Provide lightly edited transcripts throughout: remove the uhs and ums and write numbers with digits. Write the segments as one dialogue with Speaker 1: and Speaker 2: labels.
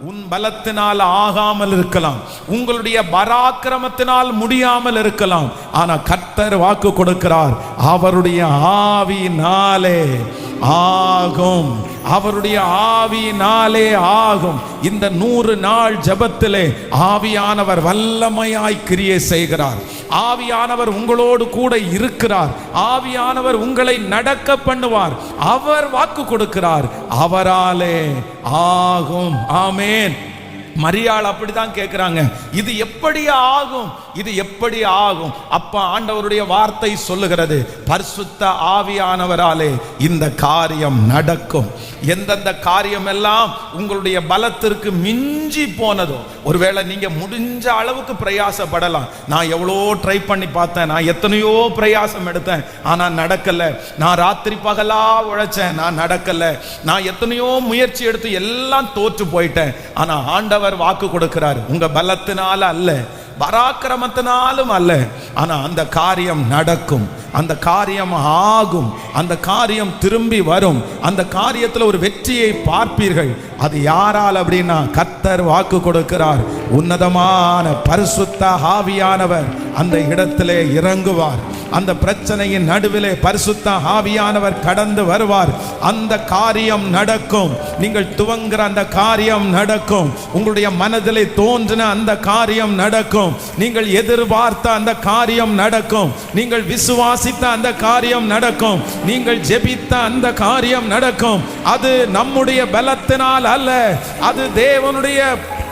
Speaker 1: உன் பலத்தினால் ஆகாமல் இருக்கலாம், உங்களுடைய பராக்கிரமத்தினால் முடியாமல் இருக்கலாம். ஆனா கர்த்தர் வாக்கு கொடுக்கிறார், அவருடைய ஆவியினாலே ஆகும், அவருடைய ஆவியினாலே ஆகும். இந்த 100 நாள் ஜெபத்திலே ஆவியானவர் வல்லமையாய் கிரியை செய்கிறார். ஆவியானவர் உங்களோடு கூட இருக்கிறார். ஆவியானவர் உங்களை நடக்க பண்ணுவார். அவர் வாக்கு கொடுக்கிறார், அவராலே ஆகும். ஆமென். மரியாள் அப்படிதான் கேட்கிறாங்க, இது எப்படி ஆகும், இது எப்படி ஆகும்? அப்ப ஆண்டவருடைய வார்த்தை சொல்லுகிறது, பரிசுத்த ஆவியானவராலே இந்த காரியம் நடக்கும். எந்தெந்த காரியம் எல்லாம் உங்களுடைய பலத்திற்கு மிஞ்சி போனதோ, ஒருவேளை நீங்க முடிஞ்ச அளவுக்கு பிரயாசப்படலாம். நான் எவ்வளோ ட்ரை பண்ணி பார்த்தேன், நான் எத்தனையோ பிரயாசம் எடுத்தேன், ஆனா நடக்கல. நான் ராத்திரி பகலா உழைச்சேன், நான் நடக்கல. நான் எத்தனையோ முயற்சி எடுத்து எல்லாம் தோற்று போயிட்டேன். ஆனா ஆண்டவர் வாக்கு கொடுக்கிறார், உங்க பலத்தினால அல்ல, பராக்கிரமத்தினாலும் அல்ல, ஆனா அந்த காரியம் நடக்கும், அந்த காரியம் ஆகும், அந்த காரியம் திரும்பி வரும், அந்த காரியத்தில் ஒரு வெற்றியை பார்ப்பீர்கள். அது யாரால் அப்படின்னா கர்த்தர் வாக்கு கொடுக்கிறார். உன்னதமான பரிசுத்த ஆவியானவர் அந்த இடத்திலே இறங்குவார். அந்த பிரச்சனையின் நடுவிலே பரிசுத்த ஆவியானவர் கடந்து வருவார். அந்த காரியம் நடக்கும். நீங்கள் துவங்குற அந்த காரியம் நடக்கும். உங்களுடைய மனதிலே தோன்றின அந்த காரியம் நடக்கும். நீங்கள் எதிர்பார்த்த அந்த காரியம் நடக்கும். நீங்கள் விசுவாசித்த அந்த காரியம் நடக்கும். நீங்கள் ஜெபித்த அந்த காரியம் நடக்கும். அது நம்முடைய பலத்தினால் அல்ல, அது தேவனுடைய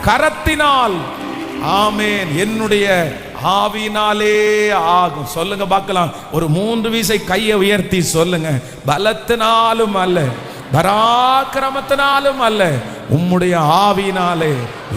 Speaker 1: கரத்தினால். ஆமென். என்னுடைய ஆவினாலே ஆகும். சொல்லுங்க பார்க்கலாம். ஒரு 3 வீசை கையை உயர்த்தி சொல்லுங்க, பலத்தினாலும் அல்ல, பராக்கிரமத்தினாலும் அல்ல, உம்முடைய ஆவினாலே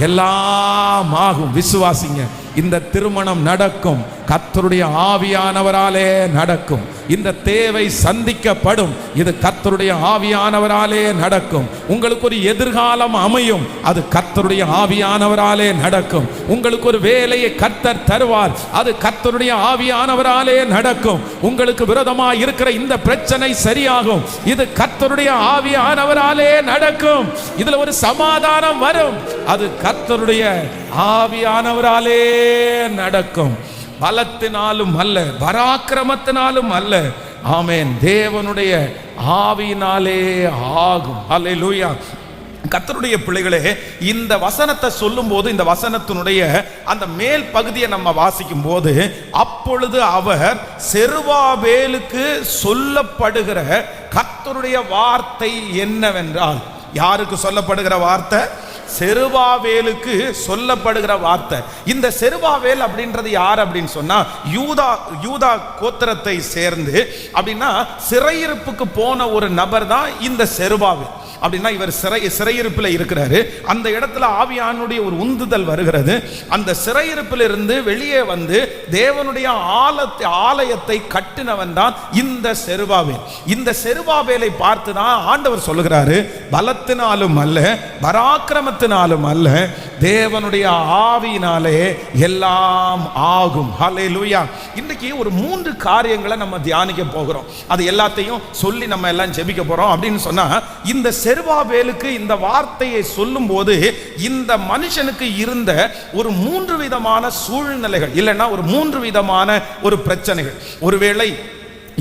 Speaker 1: எல்லாம் ஆகும். விசுவாசிங்க. இந்த திருமணம் நடக்கும், கர்த்தருடைய ஆவியானவராலே நடக்கும். இந்த தேவை சந்திக்கப்படும், இது கர்த்தருடைய ஆவியானவராலே நடக்கும். உங்களுக்கு ஒரு எதிர்காலம் அமையும், அது கர்த்தருடைய ஆவியானவராலே நடக்கும். உங்களுக்கு ஒரு வேலையை கர்த்தர் தருவார், அது கர்த்தருடைய ஆவியானவராலே நடக்கும். உங்களுக்கு விரோதமாக இருக்கிற இந்த பிரச்சனை சரியாகும், இது கர்த்தருடைய ஆவியானவராலே நடக்கும். இதுல ஒரு சமாதானம் வரும், அது கர்த்தருடைய ஆவியானவராலே நடக்கும். பலத்தினாலும் அல்ல, பராக்கிரமத்தினாலும் அல்ல. ஆமென். தேவனுடைய ஆவியினாலே ஆகும். அல்லேலூயா. கர்த்தருடைய பிள்ளைகளே, இந்த வசனத்தை சொல்லும் போது, இந்த வசனத்தினுடைய அந்த மேல் பகுதியை நம்ம வாசிக்கும் போது, அப்பொழுது அவர் செருபாபேலுக்கு சொல்லப்படுகிற கர்த்தருடைய வார்த்தை என்னவென்றால், யாருக்கு சொல்லப்படுகிற வார்த்தை? செருபாவேலுக்கு சொல்லப்படுகிற வார்த்தை. இந்த செருபாவேல் அப்படின்றது யார் அப்படின்னு சொன்னா, யூதா கோத்திரத்தை சேர்ந்து அப்படின்னா சிறையிருப்புக்கு போன ஒரு நபர் தான் இந்த செருபாவேல். அப்படின்னா இவர் சிறையிருப்பில் இருக்கிறாரு. அந்த இடத்துல ஆவியானுடைய ஒரு உந்துதல் வருகிறது. அந்த சிறையிருப்பில் இருந்து வெளியே வந்து தேவனுடைய ஆலயத்தை கட்டினவன் தான் இந்த செருபாபேல். இந்த செருபாபேலை பார்த்து தான் ஆண்டவர் சொல்லுகிறாரு, பலத்தினாலும் அல்ல, பராக்கிரமத்தினாலும் அல்ல, தேவனுடைய ஆவியினாலே எல்லாம் ஆகும். ஹல்லேலூயா. இன்னைக்கு ஒரு 3 காரியங்களை நம்ம தியானிக்க போகிறோம். அது எல்லாத்தையும் சொல்லி நம்ம எல்லாம் ஜெபிக்க போறோம். அப்படின்னு சொன்னா, இந்த செருபாபேலுக்கு இந்த வார்த்தையை சொல்லும் போது இந்த மனுஷனுக்கு இருந்த ஒரு 3 விதமான சூழ்நிலைகள், இல்லைன்னா ஒரு 3 விதமான ஒரு பிரச்சனைகள். ஒருவேளை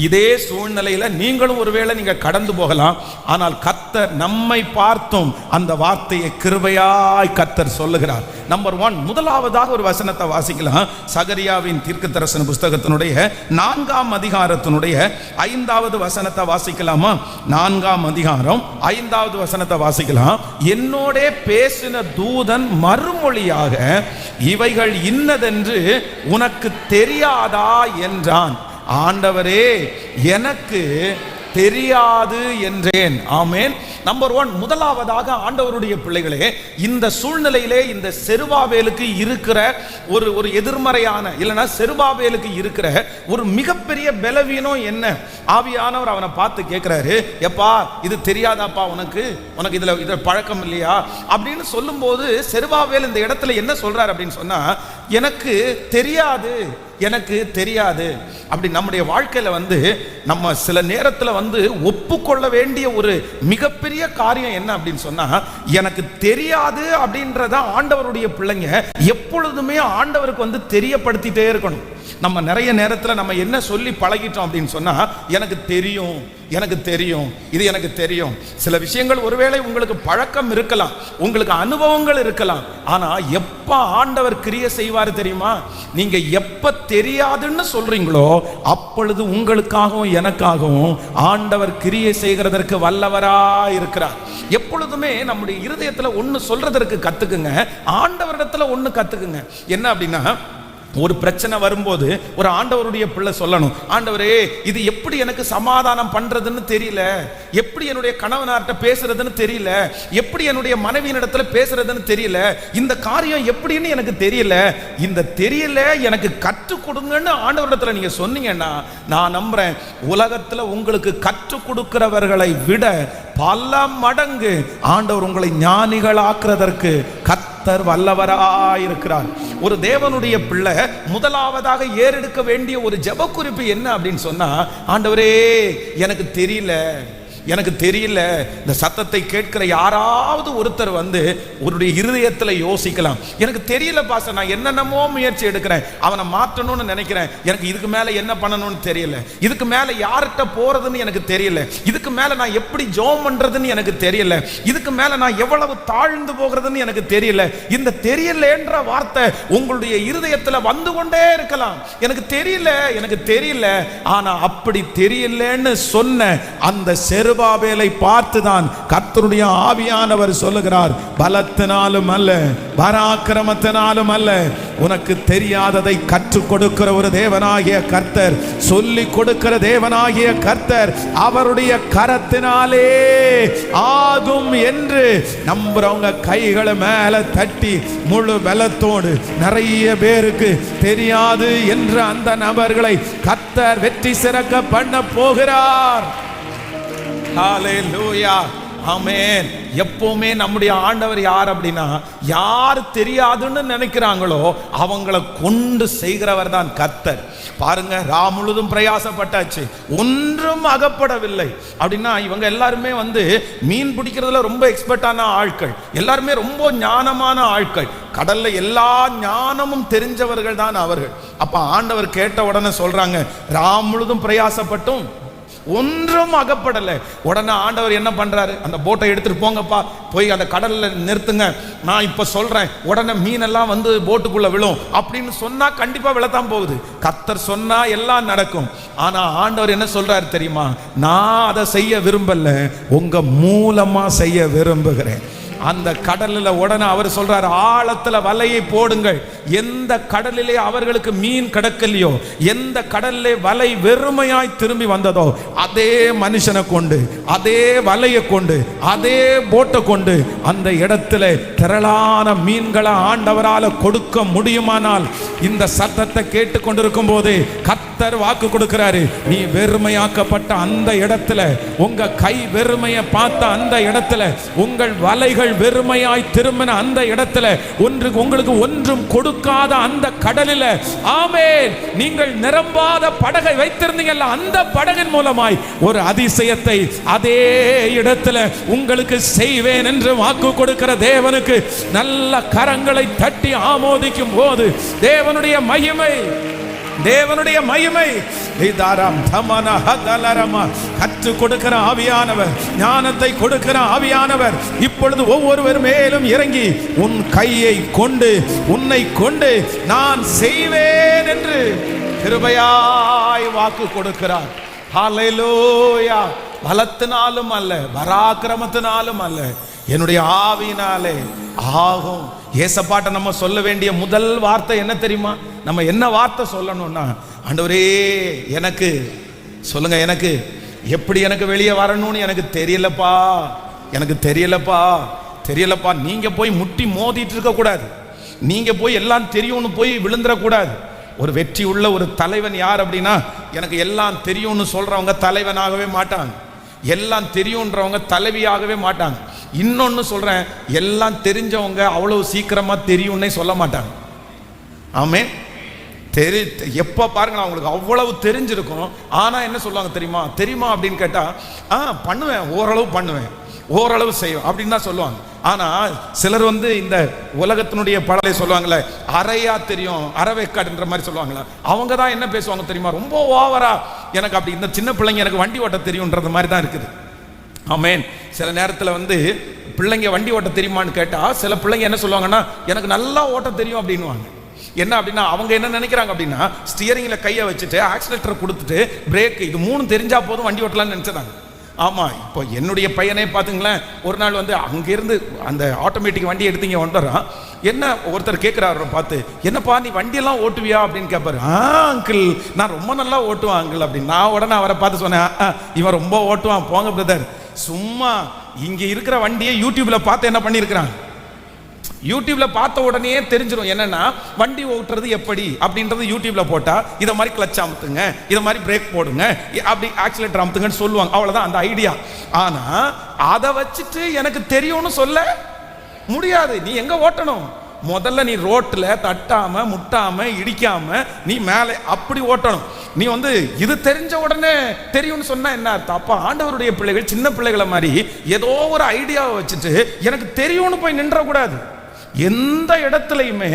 Speaker 1: இதே சூழ்நிலையில நீங்களும் ஒருவேளை நீங்க கடந்து போகலாம். ஆனால் கர்த்தர் நம்மை பார்த்தும் அந்த வார்த்தையை கிருபையாய் கர்த்தர் சொல்லுகிறார். நம்பர் 1, முதலாவதாக ஒரு வசனத்தை வாசிக்கலாம். சகரியாவின் தீர்க்கதரிசன புஸ்தகத்தினுடைய 4ஆம் அதிகாரத்தினுடைய 5வது வசனத்தை வாசிக்கலாமா? 4ஆம் அதிகாரம் 5வது வசனத்தை வாசிக்கலாம். என்னோட பேசின தூதன் மறுமொழியாக, இவைகள் இன்னதென்று உனக்கு தெரியாதா என்றான். ஆண்டவரே, எனக்கு தெரியாது என்றேன். ஆமென். நம்பர் 1, முதலாவதாக ஆண்டவருடைய பிள்ளைகளே, இந்த சூழ்நிலையிலே இந்த செருபாபேலுக்கு இருக்கிற ஒரு எதிர்மறையான, இல்லைன்னா செருபாபேலுக்கு இருக்கிற ஒரு மிகப்பெரிய பலவீனம் என்ன? ஆவியானவர் அவனை பார்த்து கேட்கிறாரு, எப்பா இது தெரியாதாப்பா உனக்கு இதுல பழக்கம் இல்லையா அப்படின்னு சொல்லும்போது, செருபாபேல் இந்த இடத்துல என்ன சொல்றாரு அப்படின்னு சொன்னா, எனக்கு தெரியாது, எனக்கு தெரியாது. அப்படி நம்முடைய வாழ்க்கையில நம்ம சில நேரத்தில் ஒப்புக்கொள்ள வேண்டிய ஒரு மிகப்பெரிய மிகப்பெரிய காரியம் என்ன அப்படின்னு சொன்னா, எனக்கு தெரியாது அப்படின்றத ஆண்டவருடைய பிள்ளைங்க எப்பொழுதுமே ஆண்டவருக்கு தெரியப்படுத்திட்டே இருக்கணும். நம்ம நிறைய நேரத்தில் நம்ம என்ன சொல்லி பழகிட்டோம் அப்படின்னு சொன்னா, எனக்கு தெரியும், எனக்கு தெரியும், இது எனக்கு தெரியும். சில விஷயங்கள் ஒருவேளை உங்களுக்கு பழக்கம் இருக்கலாம், உங்களுக்கு அனுபவங்கள் இருக்கலாம். ஆனா எப்ப ஆண்டவர் கிரியை செய்வார் தெரியுமா? நீங்க எப்ப தெரியாதுன்னு சொல்றீங்களோ அப்பொழுது உங்களுக்காகவும் எனக்காகவும் ஆண்டவர் கிரியை செய்கிறதற்கு வல்லவரா இருக்கிறார். எப்பொழுதுமே நம்முடைய இருதயத்துல ஒண்ணு சொல்றதற்கு கத்துக்குங்க, ஆண்டவரிடத்துல ஒண்ணு கத்துக்குங்க. என்ன அப்படின்னா, ஒரு பிரச்சனை வரும்போது ஒரு ஆண்டவருடைய பிள்ளை சொல்லணும், ஆண்டவரே இது எப்படி எனக்கு சமாதானம் பண்றதுன்னு தெரியல, எப்படி என்னுடைய கணவனார்ட்ட பேசுறதுன்னு தெரியல, எப்படி என்னுடைய மனைவியினிடத்துல பேசுறதுன்னு தெரியல, இந்த காரியம் எப்படின்னு எனக்கு தெரியல, இந்த தெரியல எனக்கு கற்றுக் கொடுங்கன்னு ஆண்டவரிடத்துல நீங்க சொன்னீங்கன்னா, நான் நம்புறேன் உலகத்துல உங்களுக்கு கற்றுக் கொடுக்கிறவர்களை விட பல மடங்கு ஆண்டவர் உங்களை ஞானிகள் ஆக்குறதற்கு கர்த்தர் வல்லவராயிருக்கிறார். ஒரு தேவனுடைய பிள்ளை முதலாவதாக ஏறெடுக்க வேண்டிய ஒரு ஜெப குறிப்பு என்ன அப்படின்னு சொன்னா, ஆண்டவரே எனக்கு தெரியல, எனக்கு தெரியல. இந்த சத்தத்தை கேட்கிற யாராவது ஒருத்தர் அவருடைய இருதயத்தில் யோசிக்கலாம், எனக்கு தெரியல பாஸ்டர், நான் என்னென்னமோ முயற்சி எடுக்கிறேன், அவனை மாற்றணும்னு நினைக்கிறேன், எனக்கு இதுக்கு மேல என்ன பண்ணணும்னு தெரியல, இதுக்கு மேல யார்கிட்ட போறதுன்னு எனக்கு தெரியல, இதுக்கு மேல நான் எப்படி ஜெபம் பண்றதுன்னு எனக்கு தெரியல, இதுக்கு மேல நான் எவ்வளவு தாழ்ந்து போகிறதுன்னு எனக்கு தெரியல. இந்த தெரியலன்ற வார்த்தை உங்களுடைய இருதயத்தில் வந்து கொண்டே இருக்கலாம். எனக்கு தெரியல, எனக்கு தெரியல. ஆனா அப்படி தெரியலன்னு சொன்ன அந்த செருபாபேலை பார்த்துதான் கர்த்தருடைய ஆவியானவர் சொல்லுகிறார், பலத்தினாலும் அல்ல, பராக்கிரமத்தினாலும் அல்ல, உனக்கு தெரியாததை கற்றுக் கொடுக்கிற ஒரு தேவனாகிய கர்த்தர், சொல்லிக் கொடுக்கிற தேவனாகிய கர்த்தர் அவருடைய கரத்தினாலே ஆகும் என்று நம்புறவங்க கைகளை மேல தட்டி முழு பலத்தோடு, நிறைய பேருக்கு தெரியாது என்ற அந்த நபர்களை கர்த்தர் வெற்றி சிறக்க பண்ண போகிறார். ஹல்லேலூயா, ஆமென். எப்பவுமே நம்முடைய ஆண்டவர் யார் அப்படின்னா, யார் தெரியாதுன்னு நினைக்கிறாங்களோ அவங்கள கொண்டு செய்கிறவர் தான் கர்த்தர். பாருங்க, ராம் முழுதும் பிரயாசப்பட்டாச்சு, ஒன்றும் அகப்படவில்லை. அப்படின்னா இவங்க எல்லாருமே மீன் பிடிக்கிறதுல ரொம்ப எக்ஸ்பர்ட்டான ஆட்கள், எல்லாருமே ரொம்ப ஞானமான ஆட்கள், கடல்ல எல்லா ஞானமும் தெரிஞ்சவர்கள் தான் அவர்கள். அப்ப ஆண்டவர் கேட்ட உடனே சொல்றாங்க, ராம் முழுதும் பிரயாசப்பட்டும் ஒன்றும் அகப்படல. உடனே ஆண்டவர் என்ன பண்றாரு, அந்த போட்டை எடுத்துட்டு போங்கப்பா, போய் அந்த கடல்ல நிறுத்துங்க, நான் இப்ப சொல்றேன், உடனே மீனெல்லாம் போட்டுக்குள்ள விழும் அப்படின்னு சொன்னா கண்டிப்பா விழத்தான் போகுது. கர்த்தர் சொன்னா எல்லாம் நடக்கும். ஆனா ஆண்டவர் என்ன சொல்றாரு தெரியுமா, நான் அதை செய்ய விரும்பல, உங்க மூலமா செய்ய விரும்புகிறேன். அந்த கடலில் உடனே அவர் சொல்றார், ஆழத்துல வலையை போடுங்கள். எந்த கடலிலே அவர்களுக்கு மீன் கிடக்கலையோ, எந்த கடலிலே வலை வெறுமையாய் திரும்பி வந்ததோ, அதே மனுஷனை கொண்டு, அதே வலையை கொண்டு, அதே போட்டை கொண்டு அந்த இடத்துல திரளான மீன்களை ஆண்டவரால கொடுக்க முடியுமானால், இந்த சத்தத்தை கேட்டுக்கொண்டிருக்கும் போது கர்த்தர் வாக்கு கொடுக்கிறாரு, நீ வெறுமையாக்கப்பட்ட அந்த இடத்துல, உங்க கை வெறுமையை பார்த்த அந்த இடத்துல, உங்கள் வலைகள் வெறுமையாய் திரும்பின அந்த இடத்துல, உங்களுக்கு ஒன்றும் கொடுக்காத அந்த கடலில், ஆமென், நீங்கள் நிரம்பாத படகை வைத்திருந்தீங்கல்ல, அந்த படகின் மூலமாய் ஒரு அதிசயத்தை அதே இடத்துல உங்களுக்கு செய்வேன் என்று வாக்கு கொடுக்கிற தேவனுக்கு நல்ல கரங்களை தட்டி ஆமோதிக்கும் போது தேவனுடைய மகிமை, தேவனுடைய மகிமை, கற்றுக் கொடுக்கிற ஆவியானவர், ஞானத்தை கொடுக்கிற ஆவியானவர் இப்பொழுது ஒவ்வொருவர் மேலும் இறங்கி, உன் கையை கொண்டு, உன்னை கொண்டு நான் செய்வேன் என்று கிருபையாய் வாக்கு கொடுக்கிறார். ஹல்லேலூயா. பலத்தினாலும் அல்ல, பராக்கிரமத்தினாலும் அல்ல, என்னுடைய ஆவியினாலே ஆகும். ஏசப்பாட்ட நம்ம சொல்ல வேண்டிய முதல் வார்த்தை என்ன தெரியுமா? நம்ம என்ன வார்த்தை சொல்லணும்னா, ஆண்டவரே எனக்கு சொல்லுங்க, எனக்கு எப்படி எனக்கு வெளியே வரணும்னு எனக்கு தெரியலப்பா, எனக்கு தெரியலப்பா, தெரியலப்பா. நீங்க போய் முட்டி மோதிட்டு இருக்க கூடாது, நீங்க போய் எல்லாம் தெரியும்னு போய் விழுந்துடக்கூடாது. ஒரு வெற்றி உள்ள ஒரு தலைவன் யார் அப்படின்னா, எனக்கு எல்லாம் தெரியும்னு சொல்றவங்க தலைவனாகவே மாட்டாங்க, எல்லாம் தெரியும்ன்றவங்க தலைவியாகவே மாட்டாங்க. இன்னொன்னு சொல்றேன், எல்லாம் தெரிஞ்சவங்க அவ்வளவு சீக்கிரமா தெரியும்னே சொல்ல மாட்டாங்க. ஆமே, எப்ப பாருங்க அவங்களுக்கு அவ்வளவு தெரிஞ்சிருக்கும், ஆனா என்ன சொல்லுவாங்க தெரியுமா, தெரியுமா அப்படின்னு கேட்டா, பண்ணுவேன், ஓரளவு பண்ணுவேன், ஓரளவு செய்வோம் அப்படின்னு தான் சொல்லுவாங்க. ஆனா சிலர் வந்து இந்த உலகத்தினுடைய படலை சொல்லுவாங்கல்ல, அரையா தெரியும் அறவேக்காடுன்ற மாதிரி சொல்லுவாங்களா, அவங்க தான் என்ன பேசுவாங்க தெரியுமா, ரொம்ப ஓவரா எனக்கு அப்படி இந்த சின்ன பிள்ளைங்க எனக்கு வண்டி ஓட்ட தெரியும்ன்றது மாதிரி தான் இருக்குது. ஆமேன். சில நேரத்தில் வந்து பிள்ளைங்க வண்டி ஓட்ட தெரியுமான்னு கேட்டால் சில பிள்ளைங்க என்ன சொல்லுவாங்கன்னா, எனக்கு நல்லா ஓட்ட தெரியும் அப்படின்னுவாங்க. என்ன அப்படின்னா அவங்க என்ன நினைக்கிறாங்க அப்படின்னா, ஸ்டியரிங்கில் கையை வச்சுட்டு ஆக்சிலேட்டரை கொடுத்துட்டு பிரேக் இது 3 தெரிஞ்சா போதும் வண்டி ஓட்டலாம்னு நினச்சிட்டாங்க. ஆமாம், இப்போ என்னுடைய பையனே பார்த்துங்களேன், ஒரு நாள் வந்து அங்கேருந்து அந்த ஆட்டோமேட்டிக் வண்டி எடுத்தீங்க வந்துடுறான். என்ன ஒருத்தர் கேட்குறாரு பார்த்து, என்னப்பா நீ வண்டியெல்லாம் ஓட்டுவியா அப்படின்னு கேட்பாரு. அங்கிள் நான் ரொம்ப நல்லா ஓட்டுவான் அங்கிள் அப்படின்னு. நான் உடனே அவரை பார்த்து சொன்னேன், இவன் ரொம்ப ஓட்டுவான் போங்க பிரதர். சும்மா இங்கே இருக்கிற வண்டியை யூடியூப்பில் பார்த்து என்ன பண்ணியிருக்கிறான், யூடியூப்ல பார்த்த உடனே தெரிஞ்சிடும் என்னன்னா வண்டி ஓட்டுறது எப்படி அப்படின்றது. யூடியூப்ல போட்டா இதை மாதிரி கிளச் அமுத்துங்க, இதை மாதிரி பிரேக் போடுங்க, அப்படி ஆக்சிலேட்டர் அமுத்துங்கன்னு சொல்லுவாங்க. அவ்வளவுதான் அந்த ஐடியா. ஆனா அதை வச்சுட்டு எனக்கு தெரியும்னு சொல்ல முடியாது. நீ எங்க ஓட்டணும், முதல்ல நீ ரோட்ல தட்டாம முட்டாம இடிக்காம நீ மேலே அப்படி ஓட்டணும். நீ வந்து இது தெரிஞ்ச உடனே தெரியும்னு சொன்னா என்ன அர்த்தம்? அப்ப ஆண்டவருடைய பிள்ளைகள் சின்ன பிள்ளைகளை மாதிரி ஏதோ ஒரு ஐடியாவை வச்சுட்டு எனக்கு தெரியும்னு போய் நின்ற கூடாது. எந்த இடத்துலையுமே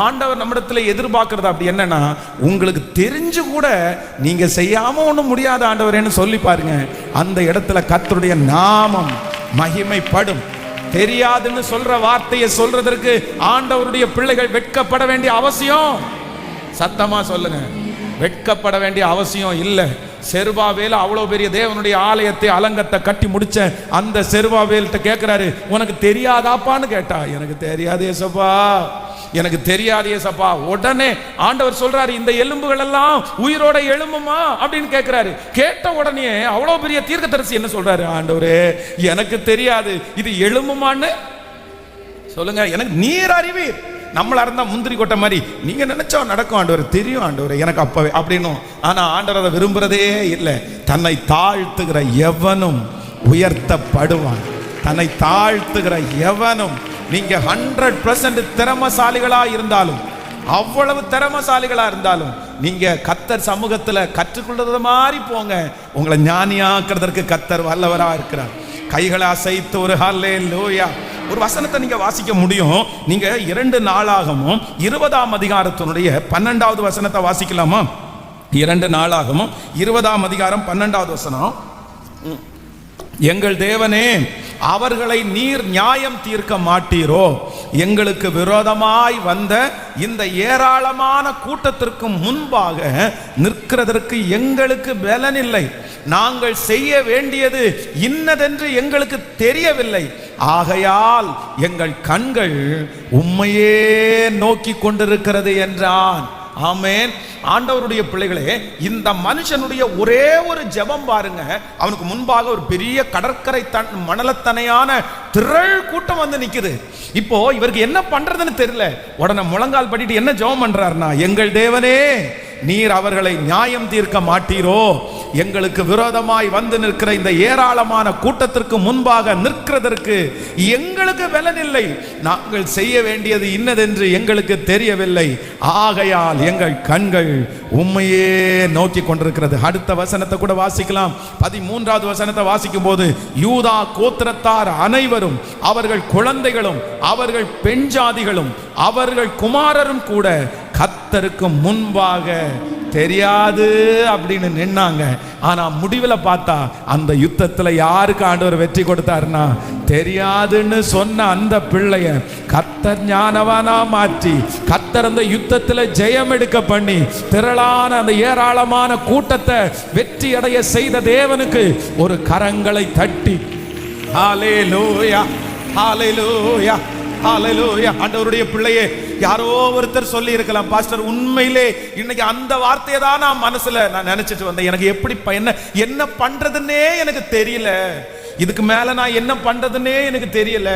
Speaker 1: ஆண்டவர் நம்மிடத்துல எதிர்பார்க்கறது அப்படி என்னன்னா, உங்களுக்கு தெரிஞ்சு கூட நீங்க செய்யாம ஒண்ணும் முடியாத ஆண்டவரேன்னு சொல்லி பாருங்க. அந்த இடத்துல கர்த்தருடைய நாமம் மகிமைப்படும். தெரியாதுன்னு சொல்ற வார்த்தையை சொல்றதற்கு ஆண்டவருடைய பிள்ளைகள் வெட்கப்பட வேண்டிய அவசியம், சத்தமா சொல்லுங்க, வெட்கப்பட வேண்டிய அவசியம் இல்லை. செருபாவேல் அவ்வளோ பெரிய தேவனுடைய ஆலயத்தை அலங்கத்தை கட்டி முடிச்ச அந்த செருபாவேல்கிட்ட கேட்கிறாரு, உனக்கு தெரியாதாப்பான்னு கேட்டா, எனக்கு தெரியாது ஏசப்பா, எனக்கு தெரியாது ஏசப்பா. உடனே ஆண்டவர் சொல்றாரு, இந்த எலும்புகள் எல்லாம் உயிரோட எழும்புமா அப்படின்னு கேட்கிறாரு. கேட்ட உடனே அவ்வளோ பெரிய தீர்க்கதரிசி என்ன சொல்றாரு, ஆண்டவரே எனக்கு தெரியாது, இது எழும்புமான்னு சொல்லுங்க, எனக்கு நீர் அறிவீர். நம்மளா இருந்தா முந்திரி கொட்டை மாதிரி நீங்க நினைச்சா நடக்கும் ஆண்டவர், தெரியும் ஆண்டவர் எனக்கு அப்பவே அப்படின்னும். ஆனா ஆண்டவர் அதை விரும்புறதே இல்லை. தன்னை தாழ்த்துகிற எவனும் உயர்த்தப்படுவான். தன்னை தாழ்த்துகிற எவனும், நீங்க 100% திறமசாலிகளா இருந்தாலும், அவ்வளவு திறமசாலிகளா இருந்தாலும், நீங்க கர்த்தர் சமூகத்துல கற்றுக்கொள்றது மாதிரி போங்க, உங்களை ஞானியாக்குறதற்கு கர்த்தர் வல்லவரா இருக்கிறார். கைகளை அசைத்து ஒரு ஹல்லேலூயா ஒரு வசனத்தை நீங்க வாசிக்க முடியும். நீங்க 2 நாளாகமும் 20ஆம் அதிகாரத்தினுடைய 12வது வசனத்தை வாசிக்கலாமா? 2 நாளாகமும் 20ஆம் அதிகாரம் 12வது வசனம். எங்கள் தேவனே, அவர்களை நீர் நியாயம் தீர்க்க மாட்டீரோ? எங்களுக்கு விரோதமாய் வந்த இந்த ஏராளமான கூட்டத்திற்கு முன்பாக நிற்கிறதற்கு எங்களுக்கு பலனில்லை. நாங்கள் செய்ய வேண்டியது இன்னதென்று எங்களுக்கு தெரியவில்லை. ஆகையால் எங்கள் கண்கள் உம்மையே நோக்கி கொண்டிருக்கிறது என்றான். ஆமென். ஆண்டவருடைய பிள்ளைகளே, இந்த மனுஷனுடைய ஒரே ஒரு ஜெபம் பாருங்க, அவனுக்கு முன்பாக ஒரு பெரிய கடற்கரை மணலத்தனையான திரள் கூட்டம் வந்து நிக்குது. இப்போ இவருக்கு என்ன பண்றதுன்னு தெரியல. உடனே முழங்கால் படிட்டு என்ன ஜெபம் பண்றாருன்னா, எங்கள் தேவனே, நீர் அவர்களை நியாயம் தீர்க்க மாட்டீரோ? எங்களுக்கு விரோதமாய் வந்து நிற்கிற இந்த ஏராளமான கூட்டத்திற்கு முன்பாக நிற்கிறதற்கு எங்களுக்கு பலனில்லை. நாங்கள் செய்ய வேண்டியது இன்னதென்று எங்களுக்கு தெரியவில்லை. ஆகையால் எங்கள் கண்கள் உம்மையே நோக்கி கொண்டிருக்கிறது. அடுத்த வசனத்தை கூட வாசிக்கலாம். 13வது வசனத்தை வாசிக்கும் போது, யூதா கோத்திரத்தார் அனைவரும், அவர்கள் குழந்தைகளும், அவர்கள் பெண் ஜாதிகளும், அவர்கள் குமாரரும் கூட கர்த்தருக்கு முன்பாக தெரியாது அப்படின்னு நின்னாங்க. ஆனா முடிவில் பார்த்தா அந்த யுத்தத்தில் யாருக்கு ஆண்டவர் வெற்றி கொடுத்தாருன்னா, தெரியாதுன்னு சொன்ன அந்த பிள்ளைய கர்த்தர் ஞானவானா மாற்றி, கர்த்தர் அந்த யுத்தத்தில் ஜெயம் எடுக்க பண்ணி, திரளான அந்த ஏராளமான கூட்டத்தை வெற்றி அடைய செய்த தேவனுக்கு ஒரு கரங்களை தட்டி ஹல்லேலூயா, ஹல்லேலூயா, ஹல்லேலூயா. ஆண்டவருடைய பிள்ளையே, யாரோ ஒருத்தர் சொல்லி இருக்கலாம், பாஸ்டர் உண்மையிலே இன்னைக்கு அந்த வார்த்தையை தான் நான் மனசுல நினைச்சிட்டு வந்தேன். எனக்கு எப்படி என்ன பண்றதுன்னே எனக்கு தெரியல. இதுக்கு மேல நான் என்ன பண்றதுன்னே எனக்கு தெரியல.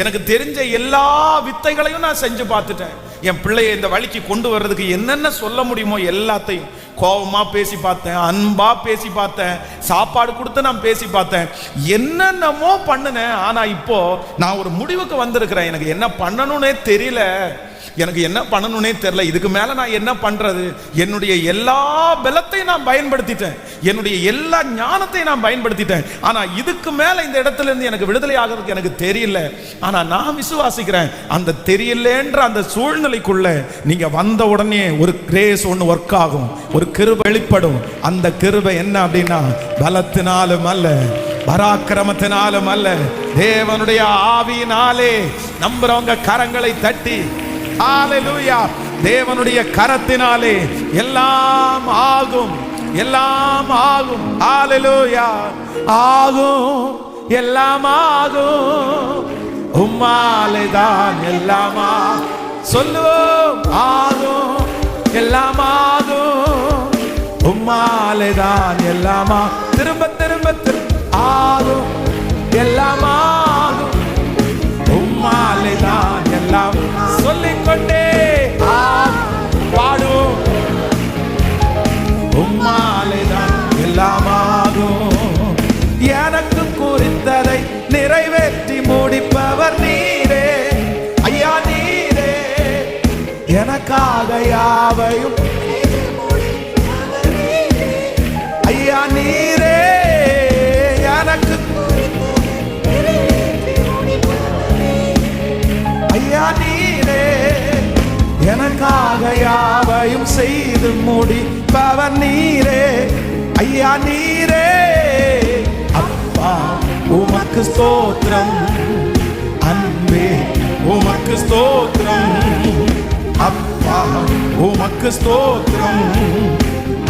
Speaker 1: எனக்கு தெரிஞ்ச எல்லா வித்தைகளையும் நான் செஞ்சு பார்த்துட்டேன். என் பிள்ளையை இந்த வழிக்கு கொண்டு வர்றதுக்கு என்னென்ன சொல்ல முடியுமோ எல்லாத்தையும் கோபமா பேசி பார்த்தேன், அன்பா பேசி பார்த்தேன், சாப்பாடு கொடுத்து நான் பேசி பார்த்தேன், என்னென்னமோ பண்ணினேன். ஆனா இப்போ நான் ஒரு முடிவுக்கு வந்திருக்கிறேன். எனக்கு என்ன பண்ணணும்னே தெரியல. எனக்கு என்ன பண்ணணும்னே தெரியல, இதுக்கு மேல நான் என்ன பண்றது? என்னுடைய எல்லா பலத்தையும் நான் பயன்படுத்திட்டேன், என்னுடைய எல்லா ஞானத்தையும் நான் பயன்படுத்திட்டேன். ஆனா இதுக்கு மேல இந்த இடத்துல இருந்து எனக்கு விடுதலை ஆகிறதுக்கு எனக்கு தெரியல. ஆனா நான் விசுவாசிக்கிறேன், அந்த தெரியலன்ற அந்த சூழ்நிலைக்குள்ள நீங்க வந்த உடனே ஒரு கிரேஸ் ஒன்று ஒர்க் ஆகும், ஒரு கிருபை வெளிப்படும். அந்த கிருபை என்ன அப்படின்னா, பலத்தினாலும் அல்ல, பராக்கிரமத்தினாலும் அல்ல, தேவனுடைய ஆவியினாலே. நம்புறவங்க கரங்களை தட்டி ஹல்லேலூயா. தேவனுடைய கரத்தினாலே எல்லாம் ஆகும், எல்லாம் ஆகும். ஹல்லேலூயா. ஆகும், எல்லாம் ஆகும், உம்மாலே தான் எல்லாமா. சொல்லுவோம், ஆகும், எல்லாம் ஆகும், உம்மாலே தான் எல்லாமா. திரும்ப திரும்ப ஆகும், எல்லாம் ஆகும், உம்மாலே தான் எல்லாம். சொல்லிக்கொண்டே பாடும், உம்மாலே தான் எல்லாம் ஆகும். எனக்கு குறித்ததை நிறைவேற்றி முடிப்பவர் நீரே ஐயா, நீரே. எனக்காக யாவையும் ஐயா நீரே. எனக்கு ஐயா நீரே, எனக்காக யாவையும் செய்து முடிப்பவர் நீரே ஐயா, நீரே. அப்பா உமக்கு ஸ்தோத்திரம், அன்பே உமக்கு ஸ்தோத்திரம். அப்பா உமக்கு ஸ்தோத்திரம்,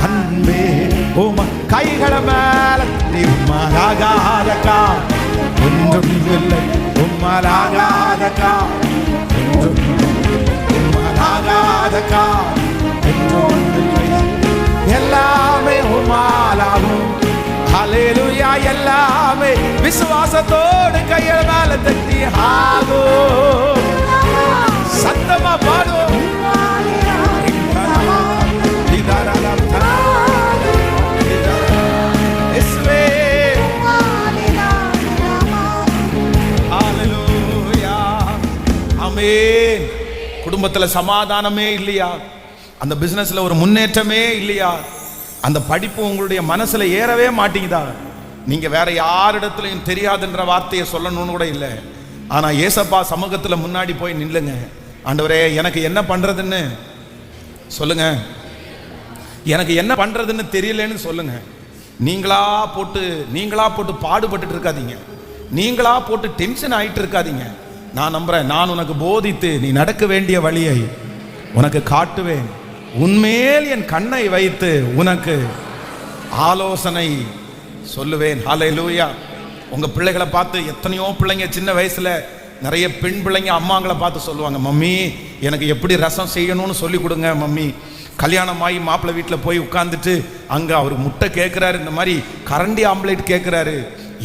Speaker 1: அன்பே உம. கைகளை மேல உம்மலாகாதக்கா ஒன்றும் இல்லை, உம்மலாகாதக்கா உம்மலாகாதக்கா ஒன்றும் இல்லை. எல்லாமே உம்மாலாகும். ஹல்லேலூயா. எல்லாமே விசுவாசத்தோடு கையை மேல தட்டி ஆகும். சத்தமா பாடும். குடும்பத்துல சமாதானமே இல்லையா? அந்த பிசினஸ்ல ஒரு முன்னேற்றமே இல்லையா? அந்த படிப்பு உங்களுடைய மனசுல ஏறவே மாட்டேங்குதா? நீங்க வேற யாரிடத்துலையும் தெரியாதுன்ற வார்த்தையை சொல்லணும்னு கூட இல்லை. ஆனா ஏசப்பா சமூகத்துல முன்னாடி போய் நில்லுங்க. ஆண்டவரே, எனக்கு என்ன பண்றதுன்னு சொல்லுங்க, எனக்கு என்ன பண்றதுன்னு தெரியலன்னு சொல்லுங்க. நீங்களா போட்டு பாடுபட்டு இருக்காதீங்க, நீங்களா போட்டு டென்ஷன் ஆயிட்டு இருக்காதீங்க. நான் நம்புறேன், நான் உனக்கு போதித்து நீ நடக்க வேண்டிய வழியை உனக்கு காட்டுவேன். உன்மேல் என் கண்ணை வைத்து உனக்கு ஆலோசனை சொல்லுவேன். ஹல்லேலூயா. உங்க பிள்ளைகளை பார்த்து எத்தனையோ பிள்ளைங்க சின்ன வயசுல நிறைய பெண் பிள்ளைங்க அம்மாங்களை பார்த்து சொல்லுவாங்க, மம்மி எனக்கு எப்படி ரசம் செய்யணும்னு சொல்லி கொடுங்க மம்மி. கல்யாணம் ஆகி மாப்பிள்ளை வீட்டில் போய் உட்காந்துட்டு அங்கே அவர் முட்டை கேட்குறாரு, இந்த மாதிரி கரண்டி ஆம்லேட் கேட்குறாரு,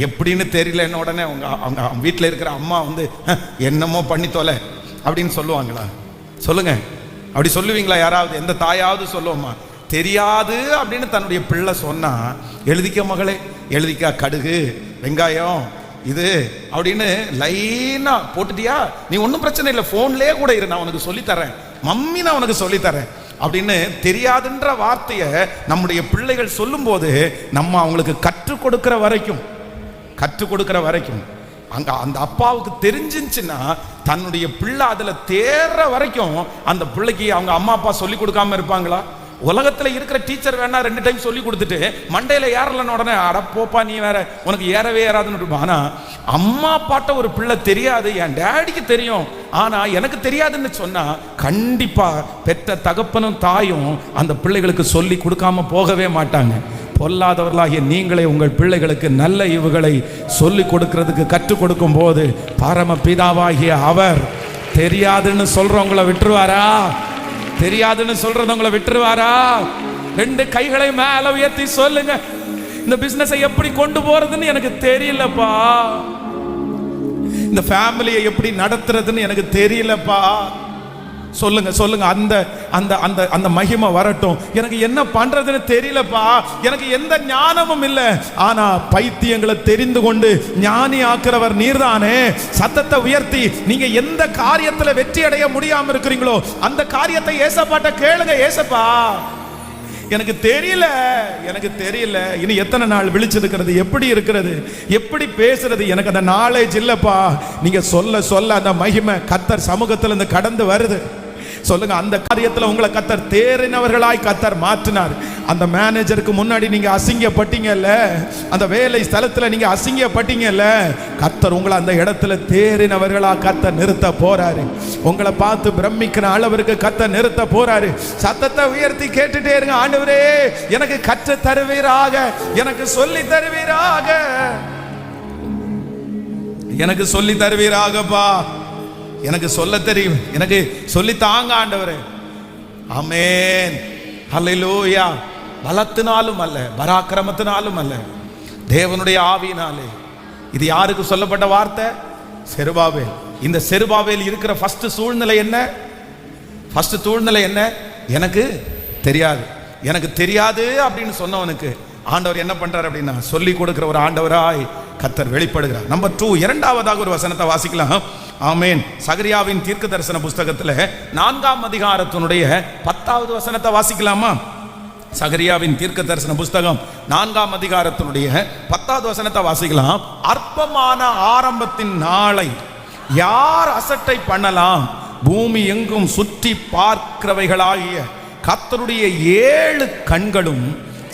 Speaker 1: எப்படின்னு தெரியல. என்ன உடனே அவங்க வீட்டில் இருக்கிற அம்மா வந்து என்னமோ பண்ணி தொலை அப்படின்னு சொல்லுவாங்களா? சொல்லுங்க, அப்படி சொல்லுவீங்களா? யாராவது, எந்த தாயாவது சொல்லுவோமா? தெரியாது அப்படின்னு தன்னுடைய பிள்ளை சொன்னா, எழுதிக்க மகளே, எழுதிக்கா, கடுகு வெங்காயம் இது அப்படின்னு லைனா போட்டுட்டியா, நீ ஒன்றும் பிரச்சனை இல்லை, ஃபோன்லேயே கூட இரு, நான் உனக்கு சொல்லித்தரேன் மம்மி, நான் உனக்கு சொல்லித்தரேன் அப்படின்னு தெரியாதுன்ற வார்த்தையை நம்முடைய பிள்ளைகள் சொல்லும் போது நம்ம அவங்களுக்கு கற்றுக் கொடுக்கிற வரைக்கும் அங்க அந்த அப்பாவுக்கு தெரிஞ்சிருச்சுன்னா தன்னுடைய பிள்ளை அதுல தேர்ற வரைக்கும் அந்த பிள்ளைக்கு அவங்க அம்மா அப்பா சொல்லி கொடுக்காம இருப்பாங்களா? உலகத்துல இருக்கிற டீச்சர் வேணா 2 டைம் சொல்லி கொடுத்துட்டு மண்டையில ஏறலன்னு உடனே அடப்போப்பா நீ வேற, உனக்கு ஏறவே ஏறாதுன்னு. ஆனா அம்மா அப்பாட்ட ஒரு பிள்ளை தெரியாது, என் டேடிக்கு தெரியும், ஆனா எனக்கு தெரியாதுன்னு சொன்னா கண்டிப்பா பெற்ற தகப்பனும் தாயும் அந்த பிள்ளைகளுக்கு சொல்லி கொடுக்காம போகவே மாட்டாங்க. பொல்லாதவர்களாகிய நீங்களே உங்கள் பிள்ளைகளுக்கு நல்ல இவுகளை சொல்லி கொடுக்கிறதுக்கு கற்றுக் கொடுக்கும் போது பரம பிதாவாகிய அவர் தெரியாதுன்னு சொல்றவங்களை விட்டுருவாரா? தெரியாதுன்னு சொல்றவங்களை விட்டுருவாரா? 2 கைகளை மேல உயர்த்தி சொல்லுங்க, இந்த பிசினஸை எப்படி கொண்டு போறதுன்னு எனக்கு தெரியலப்பா, இந்த ஃபேமிலியை எப்படி நடத்துறதுன்னு எனக்கு தெரியலப்பா. சொல்லுங்க சொல்லுங்க. அந்த அந்த அந்த அந்த மகிமை வரட்டும். எனக்கு என்ன பண்றதுன்னு தெரியலப்பா, எனக்கு எந்த ஞானமும் இல்லை. ஆனா பைத்தியங்களை தெரிந்து கொண்டு ஞானி ஆக்குறவர் நீர்தானே. சத்தத்தை உயர்த்தி நீங்க எந்த காரியத்துல வெற்றி அடைய முடியாம இருக்கிறீங்களோ அந்த காரியத்தை ஏசப்பாட்ட கேளுங்க. ஏசப்பா எனக்கு தெரியல, எனக்கு தெரியல, இனி எத்தனை நாள் விழிச்சிருக்கிறது, எப்படி இருக்கிறது, எப்படி பேசுறது, எனக்கு அந்த நாலேஜ் இல்லப்பா. நீங்க சொல்ல சொல்ல அந்த மகிமை கர்த்தர் சமூகத்துல இருந்து கடந்து வருது. சொல்லுங்க, அந்த காரியத்துல உங்களை கர்த்தர் தேறினவர்களாய் கர்த்தர் மாற்றினார். அந்த மேனேஜருக்கு முன்னாடி நீங்க அசிங்கப்பட்டீங்கல்ல, அந்த வேலை ஸ்தலத்துல நீங்க அசிங்கப்பட்டீங்கல்ல, கர்த்தர் உங்களை அந்த இடத்துல தேறினவர்களா கர்த்தர் நிறுத்த போறாரு. உங்களை பார்த்து பிரமிக்கிற அளவிற்கு கர்த்தர் நிறுத்த போறாரு. சத்தத்தை உயர்த்தி கேட்டுட்டே இருங்க, ஆண்டவரே எனக்கு கற்று தருவீராக, எனக்கு சொல்லி தருவீராக, எனக்கு சொல்லி தருவீராகப்பா. எனக்கு சொல்ல தெரியும், எனக்கு சொல்லி தாங்க ஆண்டவரே. ஆமென், ஹல்லேலூயா. பலத்தினாலும் அல்ல, பராக்கிரமத்தினாலும் அல்ல, தேவனுடைய ஆவியினாலே. இது யாருக்கு சொல்லப்பட்ட வார்த்தை? செருபாபேல். இந்த செருபாபேல் இருக்கிற ஃபர்ஸ்ட் சூழ்நிலை என்ன? ஃபர்ஸ்ட் சூழ்நிலை என்ன? எனக்கு தெரியாது, எனக்கு தெரியாது அப்படின்னு சொன்னவனுக்கு ஆண்டவர் என்ன பண்றார் அப்படின்னா சொல்லி கொடுக்கிற ஒரு ஆண்டவராய் கர்த்தர் வெளிப்படுகிறார். நம்பர் 2, இரண்டாவதாக ஒரு வசனத்தை வாசிக்கலாம். ஆமென். சகரியாவின் தீர்க்க தரிசன புஸ்தகத்தில் 4ஆம் அதிகாரத்தினுடைய 10வது வசனத்தை வாசிக்கலாமா? சகரியாவின் தீர்க்க தரிசன புஸ்தகம் 4ஆம் அதிகாரத்தினுடைய 10வது வசனத்தை வாசிக்கலாம். அற்பமான ஆரம்பத்தின் நாளை யார் அசட்டை பண்ணலாம்? பூமி எங்கும் சுற்றி பார்க்கிறவைகளாகிய கர்த்தருடைய 7 கண்களும்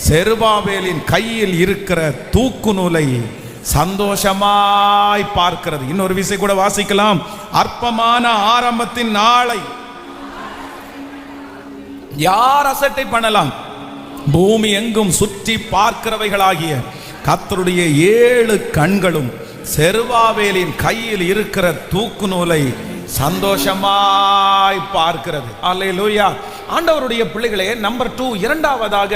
Speaker 1: செருபாபேலின் கையில் இருக்கிற தூக்கு நூலை சந்தோஷமாய் பார்க்கிறது. இன்னொரு விஷயம் கூட வாசிக்கலாம். அற்பமான ஆரம்பத்தின் நாளை யார் அசட்டை பண்ணலாம்? பூமி எங்கும் சுற்றி பார்க்கிறவைகளாகிய கர்த்தருடைய 7 கண்களும் செருபாபேலின் கையில் இருக்கிற தூக்கு நூலை சந்தோஷமாய் பார்க்கிறது. அல்லேலூயா. ஆண்டவருடைய பிள்ளைகளே, நம்பர் 2, இரண்டாவதாக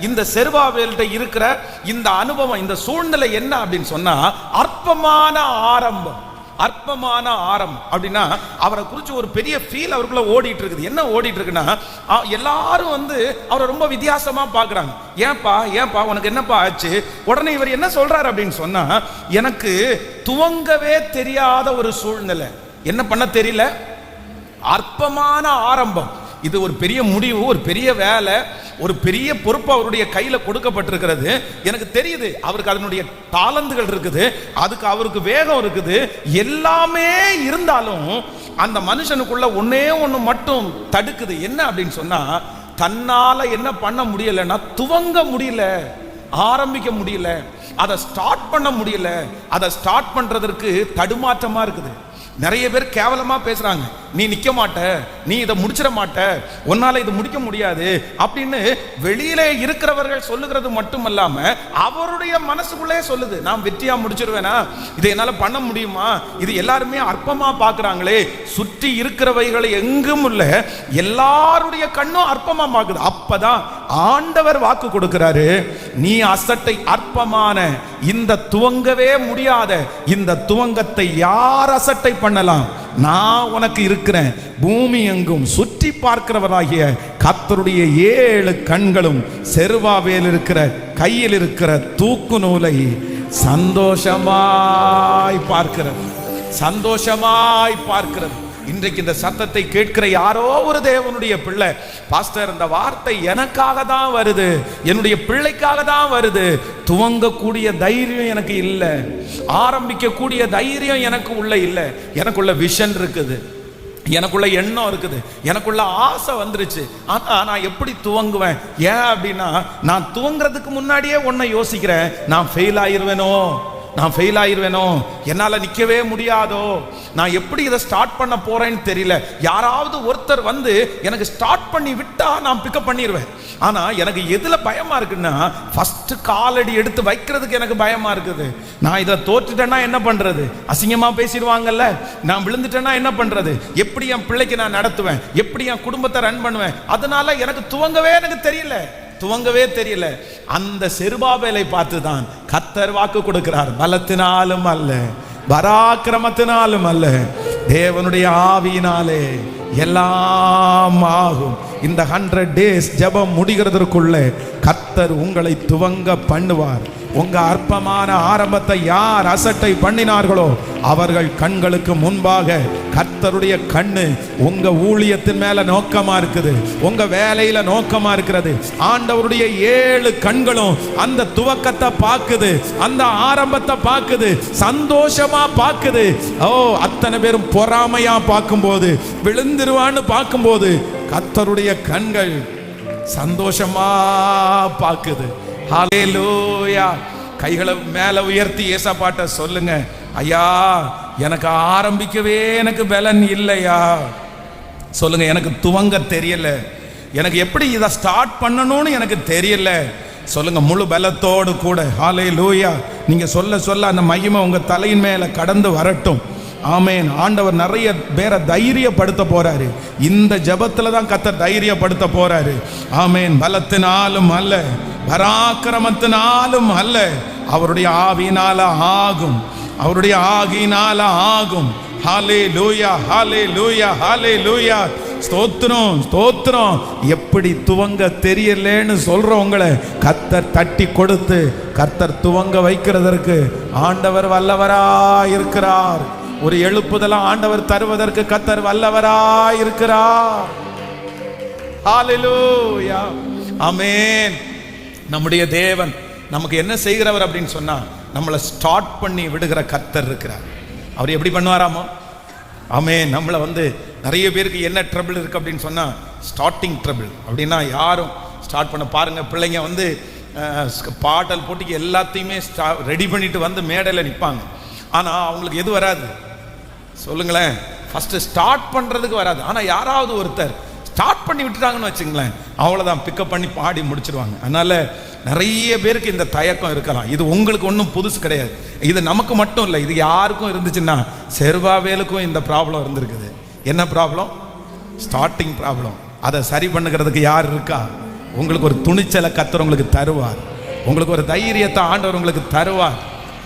Speaker 1: இந்த செருபாபேல்கிட்ட இருக்கிற இந்த அனுபவம், இந்த சூழ்நிலை என்ன அப்படின்னு சொன்னா அற்பமான ஆரம்பம். அற்பமான ஆரம்பம் அப்படின்னா அவரை குறித்து ஒரு பெரிய ஃபீல் அவருக்குள்ள ஓடிட்டு இருக்குது. என்ன ஓடிட்டு இருக்குன்னா, எல்லாரும் அவரை ரொம்ப வித்தியாசமா பார்க்குறாங்க. ஏன்பா ஏன்பா உனக்கு என்னப்பா ஆச்சு? உடனே இவர் என்ன சொல்றாரு அப்படின்னு சொன்னா, எனக்கு துவங்கவே தெரியாத ஒரு சூழ்நிலை, என்ன பண்ண தெரியல, அற்பமான ஆரம்பம். இது ஒரு பெரிய முடிவு, ஒரு பெரிய வேலை, ஒரு பெரிய பொறுப்பு அவருடைய கையில கொடுக்கப்பட்டிருக்கிறது. எனக்கு தெரியுது அவருக்கு அதனுடைய தாளந்துகள் இருக்குது, அதுக்கு அவருக்கு வேகம் இருக்குது, எல்லாமே இருந்தாலும் அந்த மனுஷனுக்குள்ள ஒன்னே ஒன்று மட்டும் தடுக்குது. என்ன அப்படின்னு சொன்னா, தன்னால என்ன பண்ண முடியலன்னா துவங்க முடியல, ஆரம்பிக்க முடியல, அதை ஸ்டார்ட் பண்ண முடியல. அதை ஸ்டார்ட் பண்றதற்கு தடுமாற்றமா இருக்குது. நிறைய பேர் கேவலமா பேசுறாங்க, நீ நிக்க மாட்ட, நீ இதை முடிச்சிட மாட்ட, உன்னால இது முடிக்க முடியாது அப்படின்னு வெளியிலே இருக்கிறவர்கள் சொல்லுகிறது மட்டுமல்லாம அவருடைய மனசுக்குள்ளே சொல்லுது, நான் வெற்றியா முடிச்சிருவேனா, இதை என்னால பண்ண முடியுமா, இது எல்லாருமே அற்பமா பார்க்கறாங்களே, சுற்றி இருக்கிறவைகளை எங்கும் உள்ள எல்லாருடைய கண்ணும் அற்பமா பார்க்குது. அப்பதான் ஆண்டவர் வாக்கு கொடுக்கிறாரு, நீ அசட்டை அற்பமான இந்த துவங்கவே முடியாத இந்த துவங்கத்தை யார் அசட்டை பண்ணலாம்? நான் உனக்கு இருக்கிறேன். பூமி எங்கும் சுற்றி பார்க்கிறவராகிய கர்த்தருடைய 7 கண்களும் செருபாபேல் இருக்கிற கையில் இருக்கிற தூக்கு நூலை சந்தோஷமாய் பார்க்கிறது, சந்தோஷமாய் பார்க்கிறது. இன்றைக்கு இந்த சத்தத்தை கேட்கிற யாரோ ஒரு தேவனுடைய பிள்ளை, பாஸ்டர் இந்த வார்த்தை எனக்காக தான் வருது, என்னுடைய பிள்ளைக்காக தான் வருது, துவங்கக்கூடிய தைரியம் எனக்கு இல்லை, ஆரம்பிக்கக்கூடிய தைரியம் எனக்கு உள்ள இல்லை, எனக்குள்ள விஷன் இருக்குது, எனக்குள்ள எண்ணம் இருக்குது, எனக்குள்ள ஆசை வந்துருச்சு, ஆனா நான் எப்படி துவங்குவேன்? ஏன் அப்படின்னா நான் துவங்குறதுக்கு முன்னாடியே ஒன்றை யோசிக்கிறேன், நான் ஃபெயில் ஆயிருவேனோ, நான் ஃபெயில் ஆயிருவேனோ, என்னால் நிற்கவே முடியாதோ, நான் எப்படி இதை ஸ்டார்ட் பண்ண போறேன்னு தெரியல. யாராவது ஒருத்தர் எனக்கு ஸ்டார்ட் பண்ணி விட்டா நான் பிக்கப் பண்ணிடுவேன். ஆனால் எனக்கு எதில் பயமா இருக்குன்னா, ஃபர்ஸ்ட் காலடி எடுத்து வைக்கிறதுக்கு எனக்கு பயமா இருக்குது. நான் இதில் தோற்றுட்டேன்னா என்ன பண்றது? அசிங்கமாக பேசிடுவாங்கல்ல. நான் விழுந்துட்டேன்னா என்ன பண்றது? எப்படி என் பிள்ளைக்கு நான் நடத்துவேன்? எப்படி என் குடும்பத்தை ரன் பண்ணுவேன்? அதனால எனக்கு துவங்கவே தெரியல. அந்த செருபாபேலை பார்த்து தான் கர்த்தர் வாக்கு கொடுக்கிறார், பலத்தினாலும் அல்ல பராக்கிரமத்தினாலும் அல்ல, தேவனுடைய ஆவியினாலே எல்லாம் ஆகும். இந்த 100 days ஜெபம் முடிகிறதற்குள்ள கர்த்தர் உங்களை துவங்க பண்ணுவார். உங்க அற்பமான ஆரம்பத்தை யார் அசட்டை பண்ணினார்களோ அவர்கள் கண்களுக்கு முன்பாக கர்த்தருடைய கண்ணு உங்க ஊழியத்தின் மேல நோக்கமா இருக்குது, உங்க வேலையில நோக்கமா இருக்கிறது. ஆண்டவருடைய 7 கண்களும் அந்த துவக்கத்தை பார்க்குது, அந்த ஆரம்பத்தை பார்க்குது, சந்தோஷமா பார்க்குது. அத்தனை பேரும் பொறாமையா பார்க்கும்போது, விழுந்துருவான்னு பார்க்கும்போது கர்த்தருடைய கண்கள் சந்தோஷமா பார்க்குது. ஹல்லேலூயா. கைகளை மேல உயர்த்தி ஏசப்பாட்ட சொல்லுங்க, ஐயா எனக்கு ஆரம்பிக்கவே எனக்கு பலன் இல்லையா. சொல்லுங்க, எனக்கு துவங்க தெரியல, எனக்கு எப்படி இதை ஸ்டார்ட் பண்ணணும்னு எனக்கு தெரியல. சொல்லுங்க முழு பலத்தோடு கூட. ஹல்லேலூயா. நீங்க சொல்ல சொல்ல அந்த மகிமை உங்க தலையின் மேல கடந்து வரட்டும். ஆமேன். ஆண்டவர் நிறைய பேரை தைரியப்படுத்த போறாரு. இந்த ஜெபத்துல தான் கர்த்தர் தைரியப்படுத்த போறாரு. ஆமேன். பலத்தினாலும் அல்ல, பராக்கிரமத்தினாலும் அல்ல, அவருடைய ஆவியினால ஆகும், அவருடைய ஆவியினால ஆகும். ஹல்லேலூயா, ஹல்லேலூயா, ஹல்லேலூயா. ஸ்தோத்திரம், ஸ்தோத்திரம். எப்படி துவங்க தெரியலன்னு சொல்றவங்களை கர்த்தர் தட்டி கொடுத்து கர்த்தர் துவங்க வைக்கிறதற்கு ஆண்டவர் வல்லவராய் இருக்கிறார். ஒரு எழுப்புதல ஆண்டவர் தருவதற்கு கர்த்தர் வல்லவராய் இருக்கிறார். ஹல்லேலூயா, ஆமென். நம்முடைய தேவன் நமக்கு என்ன செய்கிறவர் அப்படின்னு சொன்னா, நம்மளை ஸ்டார்ட் பண்ணி விடுகிற கர்த்தர் இருக்கிறார். அவர் எப்படி பண்ணுவாராமோ, ஆமென். நம்மளை நிறைய பேருக்கு என்ன ட்ரபிள் இருக்கு அப்படின்னு சொன்னா, ஸ்டார்டிங் ட்ரபிள். அப்படின்னா யாரும் ஸ்டார்ட் பண்ண பாருங்க, பிள்ளைங்க பாடல் போட்டிக்கு எல்லாத்தையுமே ரெடி பண்ணிட்டு மேடையில் நிற்பாங்க. ஆனால் அவங்களுக்கு எது வராது சொல்லுங்களேன், ஃபர்ஸ்ட் ஸ்டார்ட் பண்ணுறதுக்கு வராது. ஆனால் யாராவது ஒருத்தர் ஸ்டார்ட் பண்ணி விட்டுட்டாங்கன்னு வச்சுங்களேன், அவ்வளோதான், பிக்கப் பண்ணி பாடி முடிச்சிருவாங்க. அதனால நிறைய பேருக்கு இந்த தயக்கம் இருக்கலாம். இது உங்களுக்கு ஒன்றும் புதுசு கிடையாது, இது நமக்கு மட்டும் இல்லை, இது யாருக்கும் இருந்துச்சுன்னா செருபாவேலுக்கும் இந்த ப்ராப்ளம் இருந்திருக்குது. என்ன ப்ராப்ளம்? Starting problem. அதை சரி பண்ணுகிறதுக்கு யார் இருக்கா? உங்களுக்கு ஒரு துணிச்சலை கர்த்தர் உங்களுக்கு தருவார், உங்களுக்கு ஒரு தைரியத்தை ஆண்டவர் உங்களுக்கு தருவார்.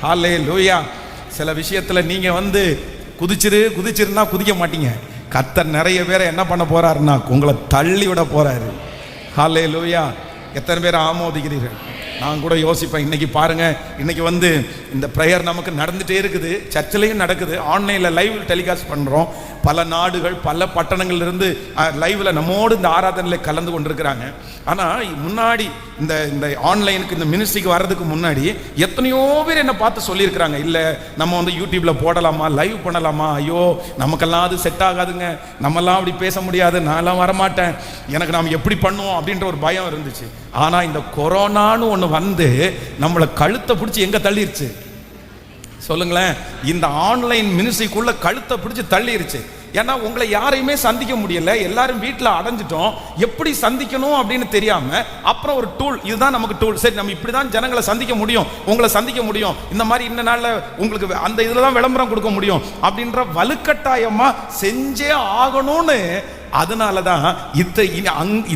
Speaker 1: ஹல்லேலூயா. சில விஷயத்தில் நீங்கள் குதிச்சிருந்தா குதிக்க மாட்டீங்க. கர்த்தர் நிறைய பேரை என்ன பண்ண போறாருன்னா உங்களை தள்ளி விட போறாரு. ஹல்லேலூயா. எத்தனை பேர் ஆமோதிக்கிறீர்கள்? நான் கூட யோசிப்பேன். இன்னைக்கு பாருங்க, இன்னைக்கு இந்த ப்ரேயர் நமக்கு நடந்துட்டே இருக்குது, சர்ச்சிலையும் நடக்குது, ஆன்லைனில் லைவ் டெலிகாஸ்ட் பண்ணுறோம். பல நாடுகள் பல பட்டணங்கள்லேருந்து லைவில் நம்மோடு இந்த ஆராதனையில் கலந்து கொண்டிருக்கிறாங்க. ஆனால் முன்னாடி இந்த ஆன்லைனுக்கு இந்த மினிஸ்ட்ரிக்கு வர்றதுக்கு முன்னாடி எத்தனையோ பேர் என்னை பார்த்து சொல்லியிருக்கிறாங்க, இல்லை நம்ம யூடியூப்பில் போடலாமா, லைவ் பண்ணலாமா, ஐயோ நமக்கெல்லாம் அது செட் ஆகாதுங்க, நம்மெல்லாம் அப்படி பேச முடியாது, நான்லாம் வரமாட்டேன், எனக்கு நாம் எப்படி பண்ணுவோம் அப்படின்ற ஒரு பயம் இருந்துச்சு. ஆனால் இந்த கொரோனான்னு ஒன்று நம்மளை கழுத்தை பிடிச்சி எங்கே தள்ளிருச்சு சொல்லுங்களேன்? இந்த ஆன்லைன் மினிஸ்ட்ரிக்குள்ள கழுத்தை பிடிச்சி தள்ளிருச்சு. ஏன்னா உங்களை யாரையுமே சந்திக்க முடியல, எல்லாரும் வீட்டில் அடைஞ்சிட்டோம், எப்படி சந்திக்கணும் அப்படின்னு தெரியாம அப்புறம் ஒரு டூல், இதுதான் நமக்கு டூல். சரி, நம்ம இப்படிதான் ஜனங்களை சந்திக்க முடியும், உங்களை சந்திக்க முடியும், இந்த மாதிரி இந்த நாள்ல உங்களுக்கு அந்த இதுல தான் விளம்பரம் கொடுக்க முடியும் அப்படின்ற வலுக்கட்டாயமா செஞ்சே ஆகணும்னு. அதனாலதான்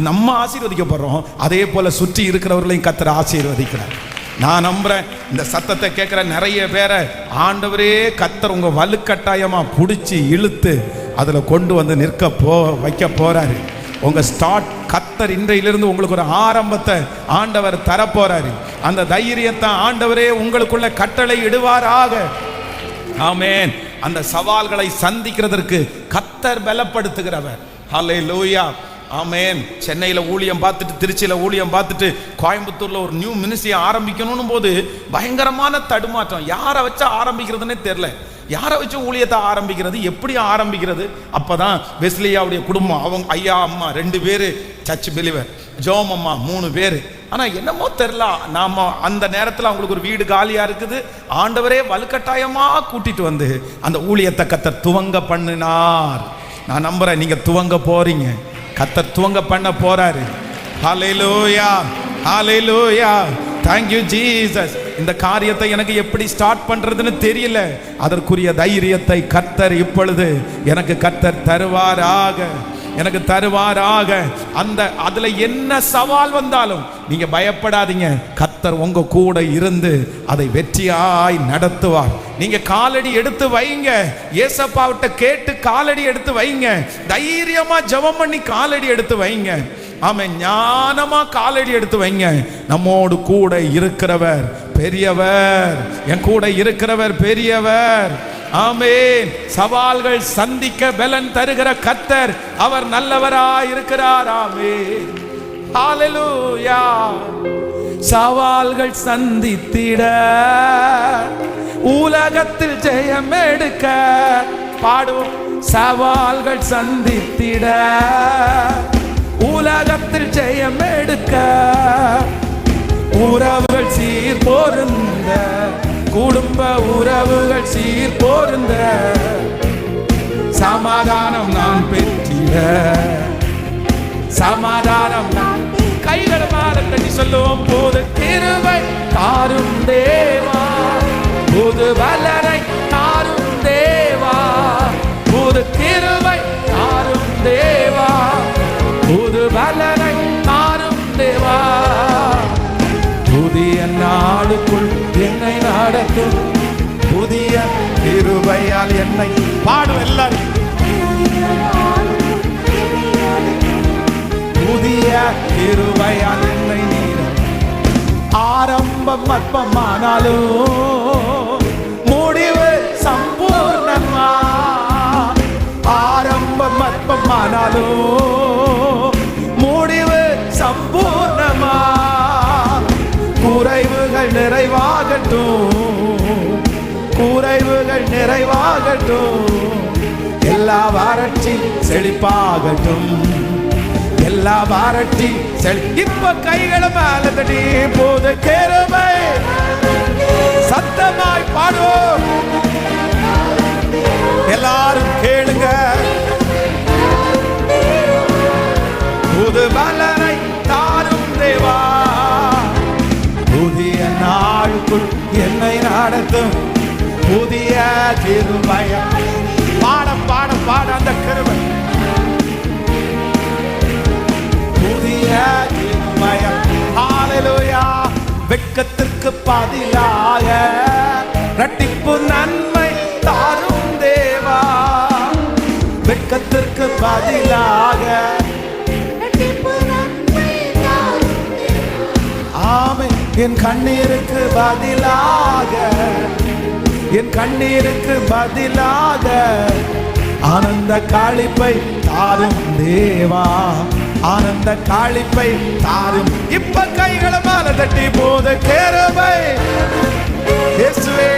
Speaker 1: நம்ம ஆசீர்வதிக்கப்படுறோம், அதே போல சுற்றி இருக்கிறவர்களையும் கர்த்தர் ஆசீர்வதிக்கிறார். நான் நம்புறேன், இந்த சத்தத்தை கேட்கிற நிறைய பேரை ஆண்டவரே கர்த்தர் உங்க வலுக்கட்டாயமா பிடிச்சி இழுத்து அதுல கொண்டு நிற்க வைக்க போறாரு. உங்க ஸ்டார்ட் கர்த்தர் இன்றையிலிருந்து உங்களுக்கு ஒரு ஆரம்பத்தை ஆண்டவர் தரப்போறாரு. அந்த தைரியத்தை ஆண்டவரே உங்களுக்குள்ள கட்டளை இடுவாராக. ஆமென். அந்த சவால்களை சந்திக்கிறதற்கு கர்த்தர் பலப்படுத்துகிறவர். ஹல்லேலூயா, ஆமென். சென்னையில் ஊழியம் பார்த்துட்டு, திருச்சியில் ஊழியம் பார்த்துட்டு, கோயம்புத்தூரில் ஒரு நியூ மினிஸ்ட்ரி ஆரம்பிக்கணும் போது பயங்கரமான தடுமாற்றம். யாரை வச்சு ஆரம்பிக்கிறதுனே தெரில, யாரை வச்சு ஊழியத்தை ஆரம்பிக்கிறது, எப்படி ஆரம்பிக்கிறது. அப்போதான் வெஸ்லியாவுடைய குடும்பம், அவங்க ஐயா அம்மா 2 பேர் சர்ச் பிலிவர், ஜோம் அம்மா 3 பேர். ஆனால் என்னமோ தெரில, நாம் அந்த நேரத்தில் அவங்களுக்கு ஒரு வீடு காலியாக இருக்குது. ஆண்டவரே வலுக்கட்டாயமாக கூட்டிட்டு அந்த ஊழியத்தை கர்த்தர் துவங்க பண்ணினார். நான் நம்புறேன், நீங்க துவங்க போறீங்க, கர்த்தர் துவங்க பண்ண போறாரு. ஹல்லேலூயா, ஹல்லேலூயா. Thank you Jesus. இந்த காரியத்தை எனக்கு எப்படி ஸ்டார்ட் பண்றதுன்னு தெரியல, அதற்குரிய தைரியத்தை கர்த்தர் இப்பொழுது எனக்கு கர்த்தர் தருவாராக, எனக்கு தருவாராக. அதுல என்ன சவால் வந்தாலும் நீங்க பயப்படாதீங்க. கர்த்தர் உங்க கூட இருந்து அதை வெற்றியாய் நடத்துவார். நீங்க காலடி எடுத்து வைங்க, ஏசப்பாவிட்ட கேட்டு காலடி எடுத்து வைங்க, தைரியமா ஜெபம் பண்ணி காலடி எடுத்து வைங்க. ஆமென். ஞானமா காலடி எடுத்து வைங்க. நம்மோடு கூட இருக்கிறவர் பெரியவர், என் கூட இருக்கிறவர் பெரியவர். ஆமென். சவால்கள் சந்திக்க பலன் தருகிற கர்த்தர், அவர் நல்லவராய் இருக்கிறார். ஆமென். ஹalleluya. சவால்கள் சந்தித்திட உலகத்தில் ஜெயம் எடுக்க பாடுவோம். சவால்கள் சந்தித்திட உலகத்தில் ஜெயம் எடுக்க உறவுகள் சீர் பொருந்த, குடும்ப உறவுகள் சீர் பொருந்த சமாதானம் நான் பெற்றிட, சமாதானம் நான் கைகள் மேல தட்டி சொல்லுவோம். புது கிருபை தாரும் தேவா, புது வல்லரை தாரும் தேவா, புது கிருபை தாரும் தேவா, புது வல்லரை தாரும் தேவா. புதிய நாளுக்குள் என்னை நடத்தும், புதிய கிருபையால் என்னை பாடும் எல்லாரும். புதிய கிருபையால் என்னை நீர். ஆரம்பம் அற்பமானாலும் முடிவு சம்பூர்ணமா, ஆரம்பம் அற்பமானாலும் முடிவு சம்பூர்ணமா. குறைவுகள் நிறைவாகட்டும், குறைவுகள் நிறைவாகட்டும், எல்லா வறட்சி செழிப்பாகட்டும், எல்லா வறட்சி செழி. இப்ப கைகளை மேல தட்டி புது கிருபை சத்தமாய் பாடுவோம். எல்லாரும் கேளுங்க. புது பலனை தாரும் தேவா, புதிய நாளுக்குள் என்னை நடத்தும், புதிய கிருபை. பாட பாட பாட அந்த கிருபை. புதிய கிருபை. ஹalleluya. வெட்கத்திற்கு பதிலாக இரட்டிப்பு நன்மை தாரும் தேவா, வெட்கத்திற்கு பதிலாக இரட்டிப்பு நன்மை தாரும் தேவா. ஆமென். என் கண்ணீருக்கு பதிலாக, என் கண்ணீருக்கு பதிலாக ஆனந்த களிப்பை தாரும் தேவா, ஆனந்த களிப்பை தாரும். இப்ப கைகளை மேல தட்டி புது கிருபை இயேசுவே,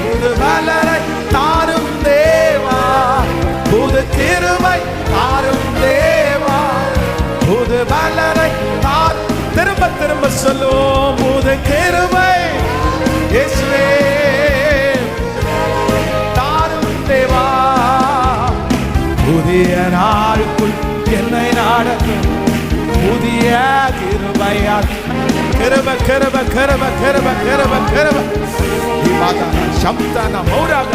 Speaker 1: புது வல்லரை தாரும் தேவா, புது கிருபை தாரும் தேவா, புது வல்லரை தாரும். திரும்ப திரும்ப சொல்லுவோம். புது கிருபை இயேசுவே தாரும் தேவா, புதிய நாளுக்குள் என்னை நடத்தும், புதிய கிருபையால். கிருபை கிருபை கிருபை கிருபை கிருபை கிருபை. சப்தான மௌராக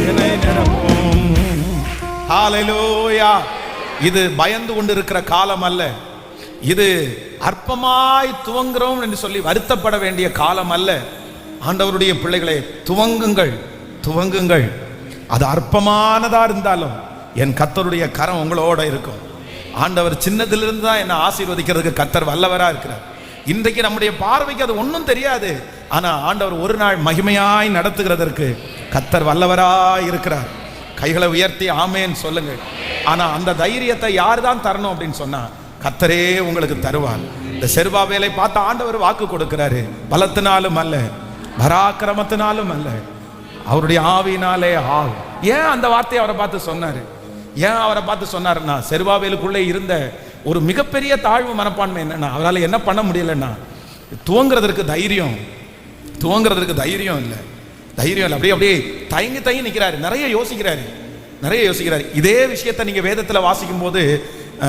Speaker 1: என்னை நிரப்பும். ஹalleluya. இது பயந்து கொண்டிருக்கிற காலம் அல்ல, இது அற்பமாய் துவங்குறோம் என்று சொல்லி வருத்தப்பட வேண்டிய காலம் அல்ல. ஆண்டவருடைய பிள்ளைகளை துவங்குங்கள், துவங்குங்கள். அது அற்பமானதா இருந்தாலும் என் கர்த்தருடைய கரம் உங்களோட இருக்கும். ஆண்டவர் சின்னதிலிருந்து தான் என்னை ஆசீர்வதிக்கிறதுக்கு கர்த்தர் வல்லவரா இருக்கிறார். இன்றைக்கு நம்முடைய பார்வைக்கு அது ஒன்றும் தெரியாது, ஆனா ஆண்டவர் ஒரு நாள் மகிமையாய் நடத்துகிறதற்கு கர்த்தர் வல்லவராய் இருக்கிறார். கைகளை உயர்த்தி ஆமேன் சொல்லுங்கள். ஆனா அந்த தைரியத்தை யார் தான் தரணும் அப்படின்னு சொன்னா கர்த்தரே உங்களுக்கு தருவார். இந்த செருபாபேலை பார்த்து ஆண்டவர் வாக்கு கொடுக்கிறாரு. பலத்தினாலும் அல்ல, பராக்கிரமத்தினாலும் அல்ல, அவருடைய ஆவியினாலே ஆகும். ஏன் அந்த வார்த்தையை அவரை பார்த்து சொன்னாரு? ஏன் அவரை பார்த்து சொன்னாருன்னா, செருபாபேலுக்குள்ளே இருந்த ஒரு மிகப்பெரிய தாழ்வு மனப்பான்மை என்னன்னா, அவரால் என்ன பண்ண முடியலன்னா, துவங்குறதற்கு தைரியம், துவங்குறதற்கு தைரியம் இல்லை, தைரியம் இல்லை. அப்படியே அப்படியே தயங்கி தயங்கி நிற்கிறாரு. நிறைய யோசிக்கிறாரு, நிறைய யோசிக்கிறாரு. இதே விஷயத்தை நீங்க வேதத்தில் வாசிக்கும் போது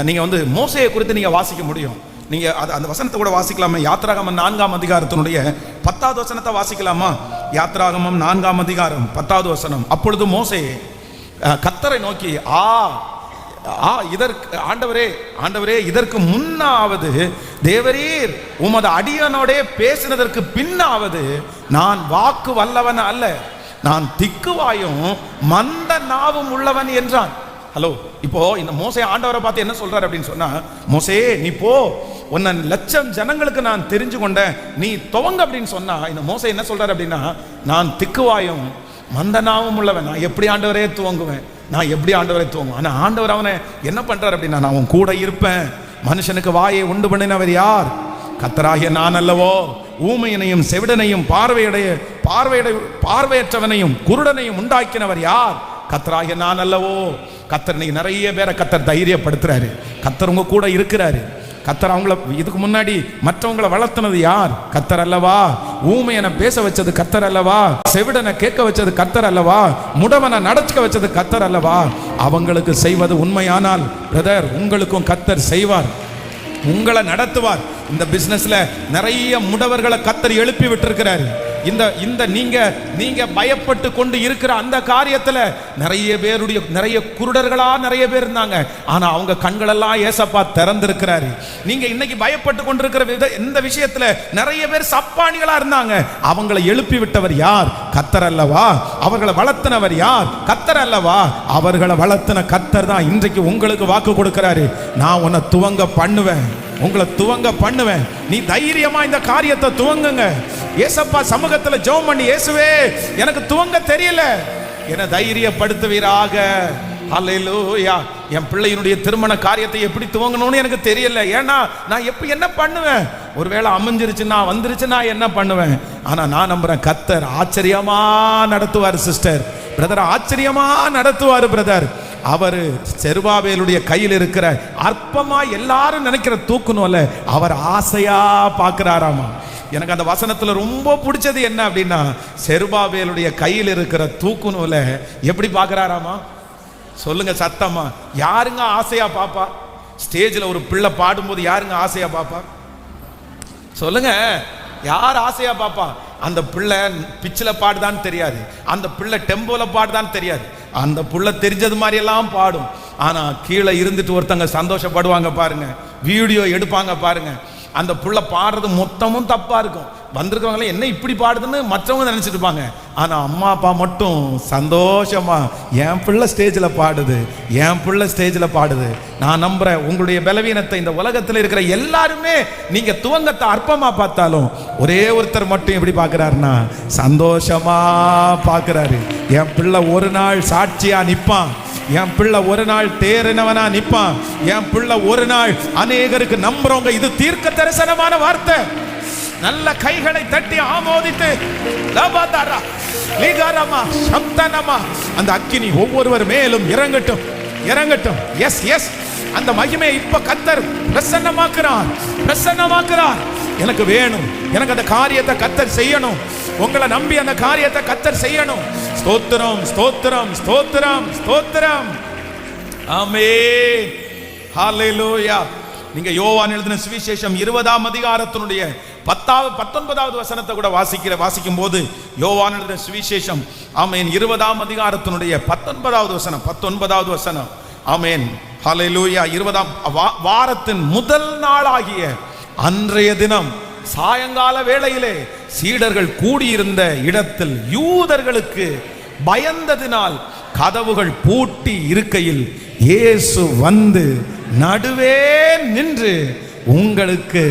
Speaker 1: நீங்க மோசேயை குறித்து நீங்க வாசிக்க முடியும். நீங்க அந்த வசனத்தை கூட வாசிக்கலாமா? யாத்ராகமம் 4ஆம் அதிகாரத்தினுடைய 10வது வசனத்தை வாசிக்கலாமா? யாத்ராகமம் 4ஆம் அதிகாரம் 10வது வசனம். அப்பொழுது மோசே கர்த்தரை நோக்கி, இதற்கு ஆண்டவரே இதற்கு முன்னாவது தேவரீர் உமது அடியனோடே பேசினதற்கு பின்னாவது நான் வாக்கு வல்லவன் அல்ல, நான் திக்குவாயும் மந்த நாவும் உள்ளவன் என்றான். ஹலோ, இப்போ இந்த மோசே ஆண்டவரை பார்த்து என்ன சொல்றாரு அப்படின்னு சொன்னா, மோசே நீ போ, உன்னை லட்சம் ஜனங்களுக்கு நான் தெரிஞ்சு கொண்டேன், நீ துவங்க அப்படின்னு சொன்னா, இந்த மோசே என்ன சொல்றாரு அப்படின்னா, நான் திக்குவாயும் மந்த நாவும் உள்ளவன், நான் எப்படி ஆண்டவரே துவங்குவேன், நான் எப்படி ஆண்டவரை துவங்குவேன். ஆனா ஆண்டவர் அவனை என்ன பண்றாரு அப்படின்னா, நான் அவன் கூட இருப்பேன். மனுஷனுக்கு வாயை உண்டு பண்ணினவர் யார்? கர்த்தராகிய நான் அல்லவோ? ஊமையனையும் செவிடனையும் பார்வையற்றவனையும் குருடனையும் உண்டாக்கினவர் யார்? கர்த்தராகிய நான் அல்லவோ? கர்த்தர் இன்னைக்கு நிறைய பேரை கர்த்தர் தைரியப்படுத்துறாரு. கர்த்தர் உங்க கூட இருக்கிறாரு. கர்த்தர் அவங்கள இதுக்கு முன்னாடி மற்றவங்களை வளர்த்துனது யார்? கர்த்தர் அல்லவா? ஊமையனை பேச வச்சது கர்த்தர் அல்லவா? செவிடனை கேட்க வச்சது கர்த்தர் அல்லவா? முடவனை நடக்க வச்சது கர்த்தர் அல்லவா? அவங்களுக்கு செய்வது உண்மையானால் பிரதர், உங்களுக்கும் கர்த்தர் செய்வார், உங்களை நடத்துவார். இந்த பிசினஸ்ல நிறைய முடவர்களை கர்த்தர் எழுப்பி விட்டிருக்கிறாரு. இந்த நீங்க பயப்பட்டு கொண்டு இருக்கிற அந்த காரியத்துல நிறைய குருடர்களா நிறைய பேர் இருந்தாங்க. ஆனா அவங்க கண்களெல்லாம் ஏசப்பா திறந்திருக்கிறாரு. நீங்க இன்னைக்கு பயப்பட்டு கொண்டிருக்கிற இந்த விஷயத்துல நிறைய பேர் சப்பானிகளா இருந்தாங்க. அவங்களை எழுப்பி விட்டவர் யார்? கர்த்தர் அல்லவா? அவர்களை வளர்த்தனவர் யார்? கர்த்தர் அல்லவா? அவர்களை வளர்த்தன கர்த்தர் தான் இன்றைக்கு உங்களுக்கு வாக்கு கொடுக்கிறாரு. நான் உன்னை துவங்க பண்ணுவேன், உங்களை துவங்க பண்ணுவேன். நீ தைரியமா இந்த காரியத்தை துவங்குங்க. ஏசப்பா சமூகத்துல ஜெபம் பண்ணி, இயேசுவே எனக்கு துவங்க தெரியல, என்னை தைரியப்படுத்துவீராக. ஹல்லேலூயா. என் பிள்ளையினுடைய திருமண காரியத்தை எப்படி துவங்கணும்னு எனக்கு தெரியல. ஏன்னா நான் என்ன பண்ணுவேன்? ஒருவேளை அமைஞ்சிருச்சுன்னா வந்துருச்சுன்னா என்ன பண்ணுவேன்? ஆனா நான் நம்புறேன் கர்த்தர் ஆச்சரியமா நடத்துவார். சிஸ்டர், பிரதர், ஆச்சரியமா நடத்துவார் பிரதர். அவரு செருபாபேலுடைய கையில் இருக்கிற அற்பமா எல்லாரும் நினைக்கிற தூக்குனோல அவர் ஆசையா பார்க்கிறாராமா. எனக்கு அந்த வசனத்துல ரொம்ப பிடிச்சது என்ன அப்படின்னா, செருபாபேலுடைய கையில் இருக்கிற தூக்குனோல எப்படி பார்க்கிறாராமா? சொல்லுங்க சத்தமா. யாருங்க ஆசையா பாப்பா? ஸ்டேஜ்ல ஒரு பிள்ளை பாடும்போது யாருங்க ஆசையா பாப்பா? சொல்லுங்க, யார் ஆசையா பாப்பா? அந்த பிள்ளை பிச்சில் பாடுதான்னு தெரியாது, அந்த பிள்ளை டெம்போல பாடுதான்னு தெரியாது, அந்த பிள்ளை தெரிஞ்சது மாதிரி எல்லாம் பாடும். ஆனா கீழே இருந்துட்டு ஒருத்தங்க சந்தோஷப்படுவாங்க பாருங்க, வீடியோ எடுப்பாங்க பாருங்க. அந்த புள்ள பாடுறது மொத்தமும் தப்பா இருக்கும். வந்திருக்கிறவங்களே என்ன இப்படி பாடுதுன்னு மற்றவங்க நினைச்சிட்டு இருப்பாங்க. ஆனா அம்மா அப்பா மட்டும் சந்தோஷமா, என் பிள்ளை ஸ்டேஜில் பாடுது, என் பிள்ளை ஸ்டேஜில் பாடுது. நான் நம்புறேன் உங்களுடைய பலவீனத்தை இந்த உலகத்தில் இருக்கிற எல்லாருமே நீங்க துவங்கத்தை அற்பமா பார்த்தாலும் ஒரே ஒருத்தர் மட்டும் எப்படி பார்க்கிறாருன்னா சந்தோஷமா பார்க்கிறாரு. என் பிள்ளை ஒரு நாள் சாட்சியா நிற்பான், என் பிள்ளை ஒரு நாள் தேறினவனா நிற்பான், என் பிள்ளை ஒரு நாள் அநேகருக்கு நம்புறவங்க. இது தீர்க்க தரிசனமான வார்த்தை. நல்ல கைகளை தட்டி ஆமோதித்து அந்த அக்கினி ஒவ்வொருவர் மேலும் இறங்கட்டும், இறங்கட்டும். எஸ் எஸ், அந்த மகிமையை இப்ப கர்த்தர் பிரசன்னமாக்குறார். எனக்கு வேணும், எனக்கு அந்த காரியத்தை கர்த்தர் செய்யணும். உங்களை நம்பி அந்த காரியத்தை கர்த்தர் செய்யணும். ஸ்தோத்திரம், ஸ்தோத்திரம், ஸ்தோத்திரம், ஸ்தோத்திரம். ஆமென், ஹல்லேலூயா. நீங்க யோவான் எழுதின சுவிசேஷம் 20ஆம் அதிகாரத்தினுடைய 19வது வசனத்தை கூட வாசிக்கும் போது, யோவான் எழுதின சுவிசேஷம் ஆமென் 20ஆம் அதிகாரத்தினுடைய 19வது வசனம். ஆமென், ஹல்லேலூயா. 20ஆம் வாரத்தின் முதல் நாளாகிய அன்றைய தினம் சாயங்கால வேளையிலே சீடர்கள் கூடியிருந்த இடத்தில் யூதர்களுக்கு பயந்ததினால் கதவுகள் பூட்டி இருக்கையில் இயேசு வந்து நடுவே நின்று உங்களுக்கு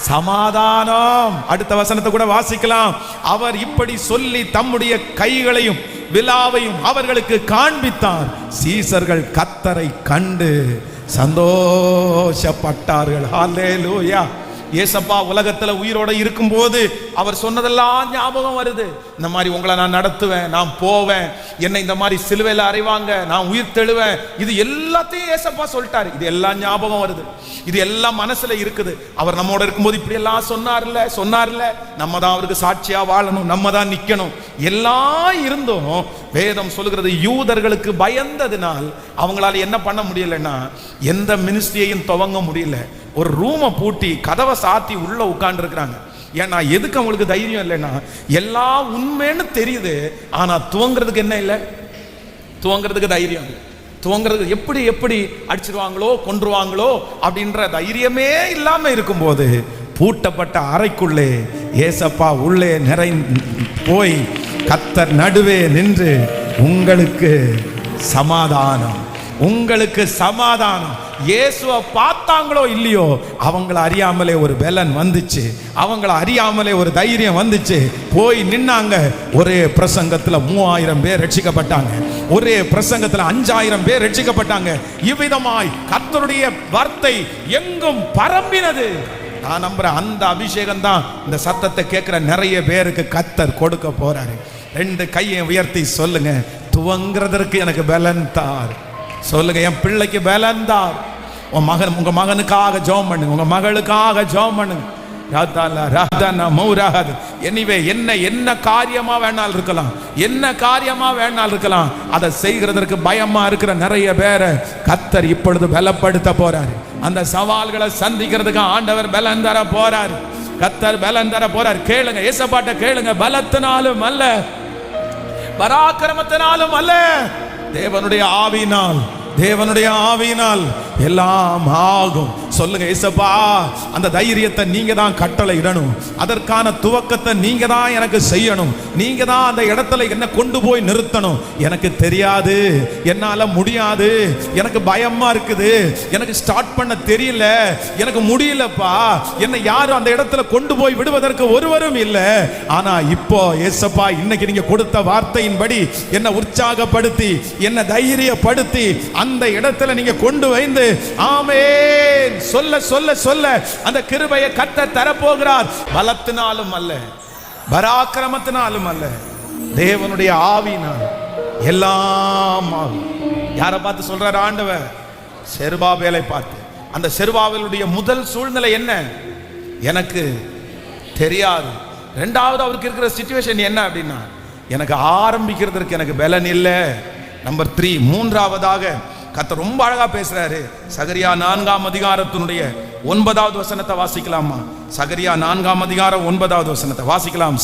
Speaker 1: சமாதானம். அடுத்த வசனத்தை கூட வாசிக்கலாம். அவர் இப்படி சொல்லி தம்முடைய கைகளையும் விலாவையும் அவர்களுக்கு காண்பித்தார். சீசர்கள் கர்த்தரை கண்டு சந்தோஷப்பட்டார்கள். ஹல்லேலூயா. ஏசப்பா உலகத்துல உயிரோட இருக்கும்போது அவர் சொன்னதெல்லாம் ஞாபகம் வருது. இந்த மாதிரி உங்களை நான் நடத்துவேன், நான் போவேன், என்னை இந்த மாதிரி சிலுவையில் அறைவாங்க, நான் உயிர் தெழுவேன், இது எல்லாத்தையும் ஏசப்பா சொல்லிட்டாரு. இது எல்லாம் ஞாபகம் வருது, இது எல்லாம் மனசுல இருக்குது. அவர் நம்மோட இருக்கும்போது இப்படி எல்லாம் சொன்னார்ல, நம்ம தான் அவருக்கு சாட்சியா வாழணும், நம்ம தான் நிக்கணும். எல்லாம் இருந்தும் வேதம் சொல்லுகிறது யூதர்களுக்கு பயந்ததினால் அவங்களால என்ன பண்ண முடியலன்னா எந்த மினிஸ்ட்ரியையும் துவங்க முடியல. ஒரு ரூமை பூட்டி கதவை சாத்தி உள்ள உட்கார்ந்து இருக்கிறாங்க. ஏன்னா எதுக்கு அவங்களுக்கு தைரியம் இல்லைன்னா எல்லாம் உண்மைன்னு தெரியுது, ஆனா துவங்குறதுக்கு என்ன இல்லை, துவங்குறதுக்கு தைரியம் இல்லை. துவங்கிறது எப்படி எப்படி அடிச்சிருவாங்களோ கொன்றுவாங்களோ அப்படின்ற தைரியமே இல்லாம இருக்கும்போது பூட்டப்பட்ட அறைக்குள்ளே ஏசப்பா உள்ளே போய் கர்த்தர் நடுவே நின்று உங்களுக்கு சமாதானம், உங்களுக்கு சமாதானம். இயேசுவை பார்த்தாங்களோ இல்லையோ, அவங்கள அறியாமலே ஒரு பலன் வந்துச்சு, அவங்கள அறியாமலே ஒரு தைரியம் வந்துச்சு. போய் நின்னாங்க. ஒரே பிரசங்கத்துல 3000 பேர் ரட்சிக்கப்பட்டாங்க. ஒரே பிரசங்கத்துல 5000 பேர் ரட்சிக்கப்பட்டாங்க. இவ்விதமாய் கர்த்தருடைய வார்த்தை எங்கும் பரம்பினது. நான் நம்புறேன் அந்த அபிஷேகம் தான் இந்த சத்தத்தை கேட்கிற நிறைய பேருக்கு கர்த்தர் கொடுக்க போறாரு. 2 கையை உயர்த்தி சொல்லுங்க, துவங்கிறதற்கு எனக்கு பலன் தார். சொல்லுங்க, என் பிள்ளைக்கு பலன் தார். உங்க மகனுக்காக ஜெபம் பண்ணுங்க, உங்க மகளுக்காக ஜெபம் பண்ணுங்க. எனிவே என்ன காரியமா வேணாலும் இருக்கலாம், என்ன காரியமா வேணாலும் இருக்கலாம், அதை செய்கிறதற்கு பயமா இருக்கிற நிறைய பேரை கர்த்தர் இப்பொழுது பலப்படுத்த போறாரு. அந்த சவால்களை சந்திக்கிறதுக்கு ஆண்டவர் பலன் தர போறாரு. கர்த்தர் பலன் தர போறார். கேளுங்க, ஏசப்பாட்ட கேளுங்க. பலத்தினாலும் அல்ல, பராக்கிரமத்தினாலும் அல்ல, தேவனுடைய ஆவியினால், தேவனுடைய ஆவியினால் எல்லாம் ஆகும். சொல்லுங்க, ஏசப்பா அந்த தைரியத்தை நீங்க தான் கட்டளை இடணும், அதற்கான துவக்கத்தை நீங்க தான் எனக்கு செய்யணும், நீங்க தான் அந்த இடத்துல என்ன கொண்டு போய் நிறுத்தணும். எனக்கு தெரியாது, என்னால முடியாது, எனக்கு பயமா இருக்குது, எனக்கு ஸ்டார்ட் பண்ண தெரியல, எனக்கு முடியலப்பா, என்னை யாரும் அந்த இடத்துல கொண்டு போய் விடுவதற்கு ஒருவரும் இல்லை. ஆனா இப்போ ஏசப்பா இன்னைக்கு நீங்க கொடுத்த வார்த்தையின்படி என்னை உற்சாகப்படுத்தி, என்னை தைரியப்படுத்தி அந்த இடத்துல நீங்க கொண்டு வந்து, ஆமென் சொல்ல சொல்ல சொல்ல அந்த கிருபையை கர்த்தர் தரப்போகிறார். பலத்தினாலும் அல்ல, பராக்கிரமத்தினாலும் அல்ல, தேவனுடைய ஆவியினால் எல்லாம் ஆகும். யாரை பார்த்து சொல்றார் ஆண்டவர்? செருபாபேலை பார்த்து. அந்த செருபாபேலுடைய முதல் சூழ்நிலை என்ன? எனக்கு தெரியாது. ரெண்டாவது அவருக்கு இருக்கிற சிச்சுவேஷன் என்ன அப்படின்னா, எனக்கு ஆரம்பிக்கிறதுக்கு எனக்கு பலன் இல்லை. நம்பர் 3, மூன்றாவதாக கர்த்தர் ரொம்ப அழகா பேசுறாரு. சகரியா 4ஆம் அதிகாரத்தினுடைய 9வது வசனத்தை வாசிக்கலாமா? சகரியா 4ஆம் அதிகாரம் 9வது வசனத்தை வாசிக்கலாம்.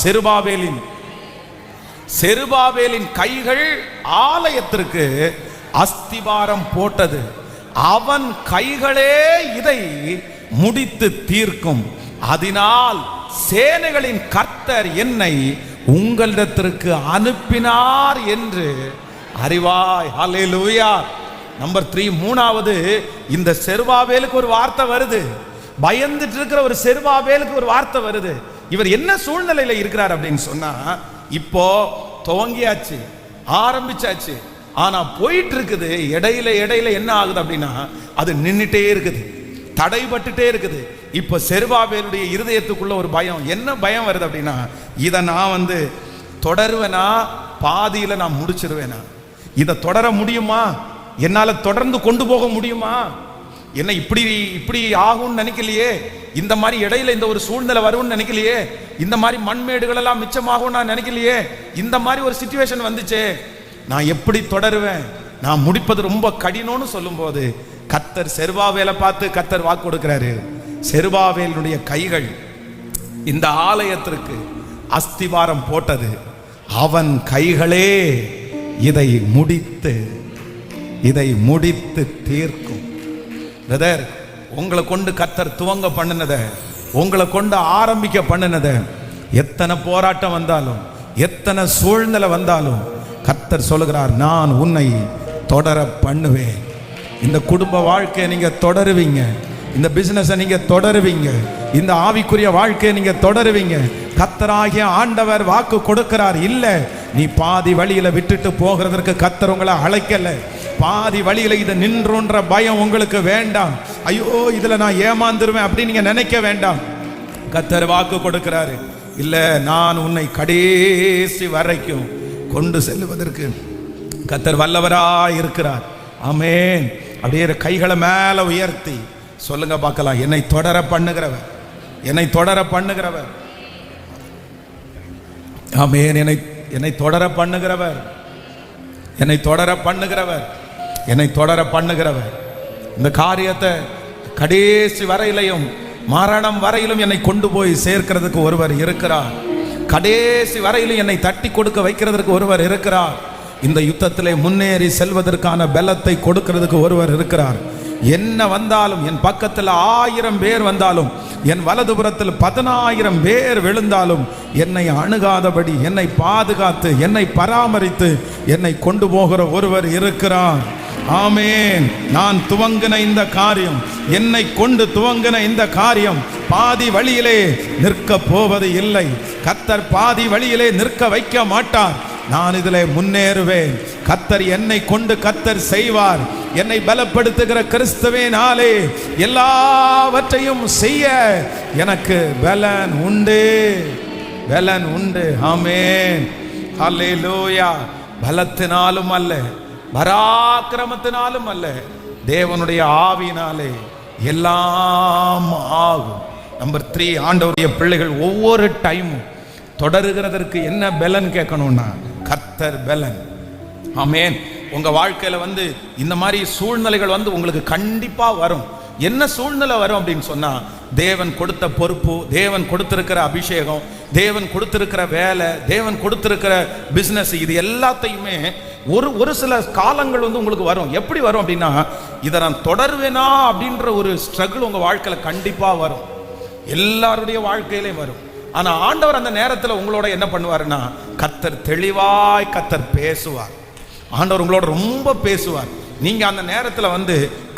Speaker 1: செருபாபேலின் கைகள் ஆலயத்திற்கு அஸ்திபாரம் போட்டது, அவன் கைகளே இதை முடித்து தீர்க்கும், அதனால் சேனைகளின் கர்த்தர் என்னை உங்களிடத்திற்கு அனுப்பினார் என்று அறிவாய். ஹல்லேலூயா. நம்பர் 3, மூணாவது, இந்த செருபாபேலுக்கு ஒரு வார்த்தை வருது. பயந்துட்டு இருக்கிற ஒரு செருபாபேலுக்கு ஒரு வார்த்தை வருது. இவர் என்ன சூழ்நிலையில இருக்கிறார் அப்படின்னு சொன்னா, இப்போ துவங்கியாச்சு, ஆரம்பிச்சாச்சு, ஆனா போயிட்டு இருக்குது. இடையில என்ன ஆகுது அப்படின்னா, அது நின்னுட்டே இருக்குது, தடைபட்டுட்டே இருக்குது. இப்போ செருபாபேலுடைய இருதயத்துக்குள்ள ஒரு பயம். என்ன பயம் வருது அப்படின்னா, இதை நான் தொடருவேனா, பாதியில நான் முடிச்சிருவேனா, இதை தொடர முடியுமா, என்னால தொடர்ந்து கொண்டு போக முடியுமா, என்ன இப்படி ஆகும்னு நினைக்கலையே, இந்த மாதிரி இடையில இந்த ஒரு சூழ்நிலை வரும்னு நினைக்கலையே, இந்த மாதிரி மண்மேடுகள் எல்லாம் மிச்சமாகும் நான் நினைக்கலையே, இந்த மாதிரி ஒரு சிச்சுவேஷன் வந்துச்சே, நான் எப்படி தொடருவேன், நான் முடிப்பது ரொம்ப கடினம்னு சொல்லும் போது கர்த்தர் செருபாபேலை பார்த்து கர்த்தர் வாக்கு கொடுக்கிறாரு. செருபாபேலுடைய கைகள் இந்த ஆலயத்திற்கு அஸ்திவாரம் போட்டது, அவன் கைகளே இதை முடித்து தீர்க்கும். பிரதர், உங்களை கொண்டு கர்த்தர் துவங்க பண்ணினத, உங்களை கொண்டு ஆரம்பிக்க பண்ணினத, எத்தனை போராட்டம் வந்தாலும், எத்தனை சூழ்நிலை வந்தாலும் கர்த்தர் சொல்லுகிறார், நான் உன்னை தொடர பண்ணுவேன். இந்த குடும்ப வாழ்க்கையை நீங்க தொடருவீங்க, இந்த பிசினஸை நீங்க தொடருவீங்க, இந்த ஆவிக்குரிய வாழ்க்கையை நீங்க தொடருவீங்க. கர்த்தராகிய ஆண்டவர் வாக்கு கொடுக்கிறார். இல்ல, நீ பாதி வழியில விட்டுட்டு போகிறதற்கு கர்த்தர் உங்களை அழைக்கல. பாதி வழியில இது நின்றுன்ற பயம் உங்களுக்கு வேண்டாம். ஐயோ இதுல நான் ஏமாந்துருவேன் அப்படி நீங்க நினைக்க வேண்டாம். கர்த்தர் வாக்கு கொடுக்கிறாரு. இல்ல, நான் உன்னை கடைசி வரைக்கும் கொண்டு செல்வதற்கு கர்த்தர் வல்லவராய் இருக்கிறார். ஆமென். அப்படியே கைகளை மேல உயர்த்தி சொல்லுங்க பார்க்கலாம், என்னை தொடர பண்ணுகிறவர், என்னை தொடர பண்ணுகிறவர். ஆமென். என்னை தொடர பண்ணுகிறவர், என்னை தொடர பண்ணுகிறவர், என்னை தொடர பண்ணுகிறவர். இந்த காரியத்தை கடைசி வரையிலையும், மரணம் வரையிலும் என்னை கொண்டு போய் சேர்க்கிறதுக்கு ஒருவர் இருக்கிறார். கடைசி வரையிலும் என்னை தட்டி கொடுக்க வைக்கிறதுக்கு ஒருவர் இருக்கிறார். இந்த யுத்தத்திலே முன்னேறி செல்வதற்கான பலத்தை கொடுக்கிறதுக்கு ஒருவர் இருக்கிறார். என்ன வந்தாலும், என் பக்கத்தில் 1000 பேர் வந்தாலும், என் வலதுபுறத்தில் 10,000 பேர் விழுந்தாலும் என்னை அணுகாதபடி என்னை பாதுகாத்து என்னை பராமரித்து என்னை கொண்டு போகிற ஒருவர் இருக்கிறார். ஆமேன். நான் துவங்கின இந்த காரியம், என்னை கொண்டு துவங்கின இந்த காரியம் பாதி வழியிலே நிற்க போவது இல்லை. கர்த்தர் பாதி வழியிலே நிற்க வைக்க மாட்டார். நான் இதிலே முன்னேறுவேன். கர்த்தர் என்னை கொண்டு கர்த்தர் செய்வார். என்னை பலப்படுத்துகிற கிறிஸ்துவினாலே எல்லாவற்றையும் செய்ய எனக்கு பலன் உண்டு, பலன் உண்டு. ஆமென். ஹல்லேலூயா. பலத்தினாலும் அல்ல, பராக்கிரமத்தினாலும் அல்ல, தேவனுடைய ஆவியினாலே எல்லாம் ஆகும். நம்பர் 3, ஆண்டவருடைய பிள்ளைகள் ஒவ்வொரு டைமும் தொடருகிறதற்கு என்ன பலன் கேட்கணும்னா கர்த்தர் பலன். ஆமென். உங்க வாழ்க்கையில இந்த மாதிரி சூழ்நிலைகள் உங்களுக்கு கண்டிப்பா வரும். என்ன சூழ்நிலை வரும் அப்படின்னு சொன்னா, தேவன் கொடுத்த பொறுப்பு, தேவன் கொடுத்திருக்கிற அபிஷேகம், தேவன் கொடுத்திருக்கிற வேலை, தேவன் கொடுத்திருக்கிற பிசினஸ், இது எல்லாத்தையுமே ஒரு சில காலங்கள் உங்களுக்கு வரும். எப்படி வரும் அப்படின்னா, இதை நான் தொடருவேனா அப்படின்ற ஒரு ஸ்ட்ரகிள் உங்க வாழ்க்கையில கண்டிப்பா வரும். எல்லாருடைய வாழ்க்கையிலையும் வரும். ஆனா ஆண்டவர் அந்த நேரத்தில் உங்களோட என்ன பண்ணுவாருன்னா, கர்த்தர் தெளிவாய் கர்த்தர் பேசுவார். ஆண்டவர் உங்களோட ரொம்ப பேசுவார். நீங்க அந்த நேரத்தில்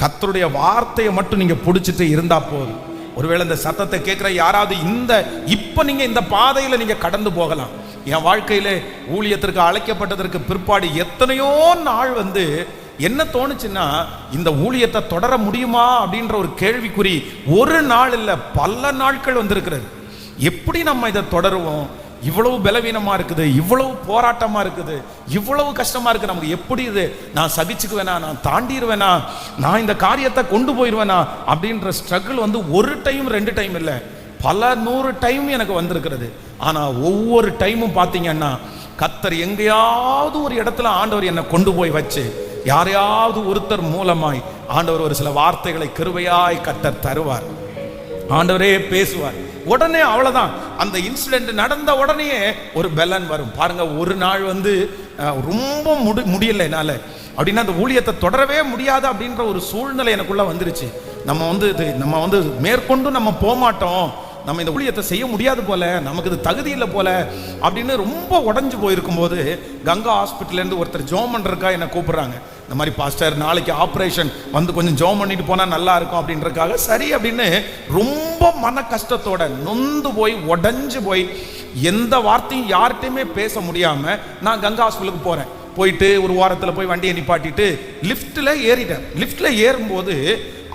Speaker 1: கர்த்தருடைய வார்த்தையை மட்டும் நீங்க பிடிச்சிட்டு இருந்தா போதும். ஒருவேளை இந்த சத்தத்தை கேட்கிற யாராவது இப்ப நீங்க இந்த பாதையில நீங்க கடந்து போகலாம். என் வாழ்க்கையில ஊழியத்திற்கு அழைக்கப்பட்டதற்கு பிற்பாடு எத்தனையோ நாள் என்ன தோணுச்சுன்னா, இந்த ஊழியத்தை தொடர முடியுமா அப்படின்ற ஒரு கேள்விக்குறி ஒரு நாள் இல்ல, பல நாட்கள் வந்திருக்கிறது. எப்படி நம்ம இதை தொடருவோம்? இவ்வளவு பலவீனமா இருக்குது, இவ்வளவு போராட்டமா இருக்குது, இவ்வளவு கஷ்டமா இருக்கு, நமக்கு எப்படி இது நான் சகிச்சுக்குவேனா, நான் தாண்டிடுவேனா, நான் இந்த காரியத்தை கொண்டு போயிடுவேனா அப்படின்ற ஸ்ட்ரகிள் ஒரு டைம் 2 டைம் இல்லை, பல 100 டைம் எனக்கு வந்திருக்கிறது. ஆனா ஒவ்வொரு டைமும் பார்த்தீங்கன்னா, கர்த்தர் எங்கேயாவது ஒரு இடத்துல ஆண்டவர் என்னை கொண்டு போய் வச்சு, யாரையாவது ஒருத்தர் மூலமாய் ஆண்டவர் ஒரு சில வார்த்தைகளை கிருபையாய் கர்த்தர் தருவார். ஆண்டவரே பேசுவார். உடனே அவ்வளவுதான், அந்த இன்சிடென்ட் நடந்த உடனே ஒரு பலன் வரும். பாருங்க, ஒரு நாள் ரொம்ப முடியல என்னால அப்படின்னா, அந்த ஊழியத்தை தொடரவே முடியாது அப்படின்ற ஒரு சூழ்நிலை எனக்குள்ள வந்துருச்சு. நம்ம மேற்கொண்டு நம்ம போக மாட்டோம், நம்ம இந்த ஊழியத்தை செய்ய முடியாது போல, நமக்கு இது தகுதி இல்லை போல அப்படின்னு ரொம்ப உடஞ்சு போயிருக்கும் போது, கங்கா ஹாஸ்பிட்டல்லேருந்து ஒருத்தர் ஜோம் பண்ணுறதுக்காக என்னை கூப்பிடுறாங்க. இந்த மாதிரி பாஸ்டர், நாளைக்கு ஆப்ரேஷன் கொஞ்சம் ஜோம் பண்ணிட்டு போனால் நல்லா இருக்கும் அப்படின்றதுக்காக சரி அப்படின்னு ரொம்ப மன கஷ்டத்தோட நொந்து போய் உடஞ்சு போய் எந்த வார்த்தையும் யார்கிட்டையுமே பேச முடியாமல் நான் கங்கா ஹாஸ்பிட்டலுக்கு போகிறேன். போயிட்டு ஒரு வாரத்தில் போய் வண்டியை நிப்பாட்டிட்டு லிஃப்ட்டில் ஏறிட்டேன். லிஃப்ட்டில் ஏறும்போது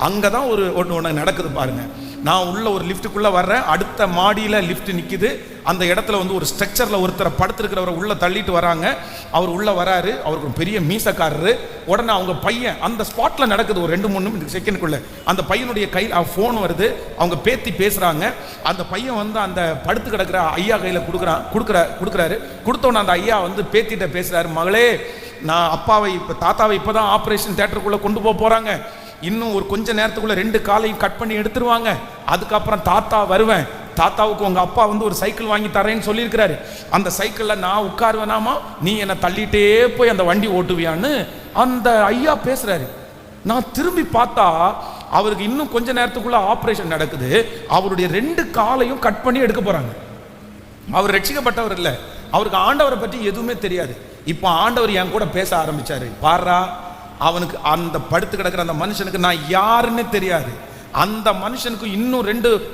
Speaker 1: அங்கே தான் ஒன்று நடக்குது பாருங்க. நான் உள்ள ஒரு லிஃப்ட்டுக்குள்ள வர்றேன். அடுத்த மாடியில் லிஃப்ட் நிற்குது. அந்த இடத்துல ஒரு ஸ்ட்ரக்சரில் ஒருத்தரை படுத்திருக்கிறவரை உள்ள தள்ளிட்டு வராங்க. அவர் உள்ள வராரு. அவருக்கு பெரிய மீசக்காரரு. உடனே அவங்க பையன் அந்த ஸ்பாட்ல நடக்குது. ஒரு 2-3 செகண்டுக்குள்ள அந்த பையனுடைய கையில் ஃபோன் வருது. அவங்க பேத்தி பேசுறாங்க. அந்த பையன் அந்த படுத்து கிடக்கிற ஐயா கையில் கொடுக்குறாரு. கொடுத்தோன்னு அந்த ஐயா பேத்திட்ட பேசுறாரு, மகளே, நான் அப்பாவை தாத்தாவை இப்போதான் ஆப்ரேஷன் தியேட்டருக்குள்ள கொண்டு போறாங்க. இன்னும் ஒரு கொஞ்ச நேரத்துக்குள்ள 2 காலையும் கட் பண்ணி எடுத்துருவாங்க. அதுக்கப்புறம் தாத்தா வருவேன். தாத்தாவுக்கு உங்க அப்பா ஒரு சைக்கிள் வாங்கி தரேன்னு சொல்லியிருக்கிறாரு. அந்த சைக்கிள்ல நான் உட்காருவேனாமா, நீ என்னை தள்ளிட்டே போய் அந்த வண்டி ஓட்டுவியான்னு அந்த ஐயா பேசுறாரு. நான் திரும்பி பார்த்தா அவருக்கு இன்னும் கொஞ்ச நேரத்துக்குள்ள ஆப்ரேஷன் நடக்குது. அவருடைய 2 காலையும் கட் பண்ணி எடுக்க போறாங்க. அவர் ரட்சிக்கப்பட்டவர் இல்லை, அவருக்கு ஆண்டவரை பற்றி எதுவுமே தெரியாது. இப்போ ஆண்டவர் என் கூட பேச ஆரம்பிச்சாரு. பாரா, அவனுக்கு அந்த படுத்து கிடக்கிற அந்த மனுஷனுக்கு நான் யாருன்னு தெரியாது. அந்த மனுஷனுக்கு இன்னும்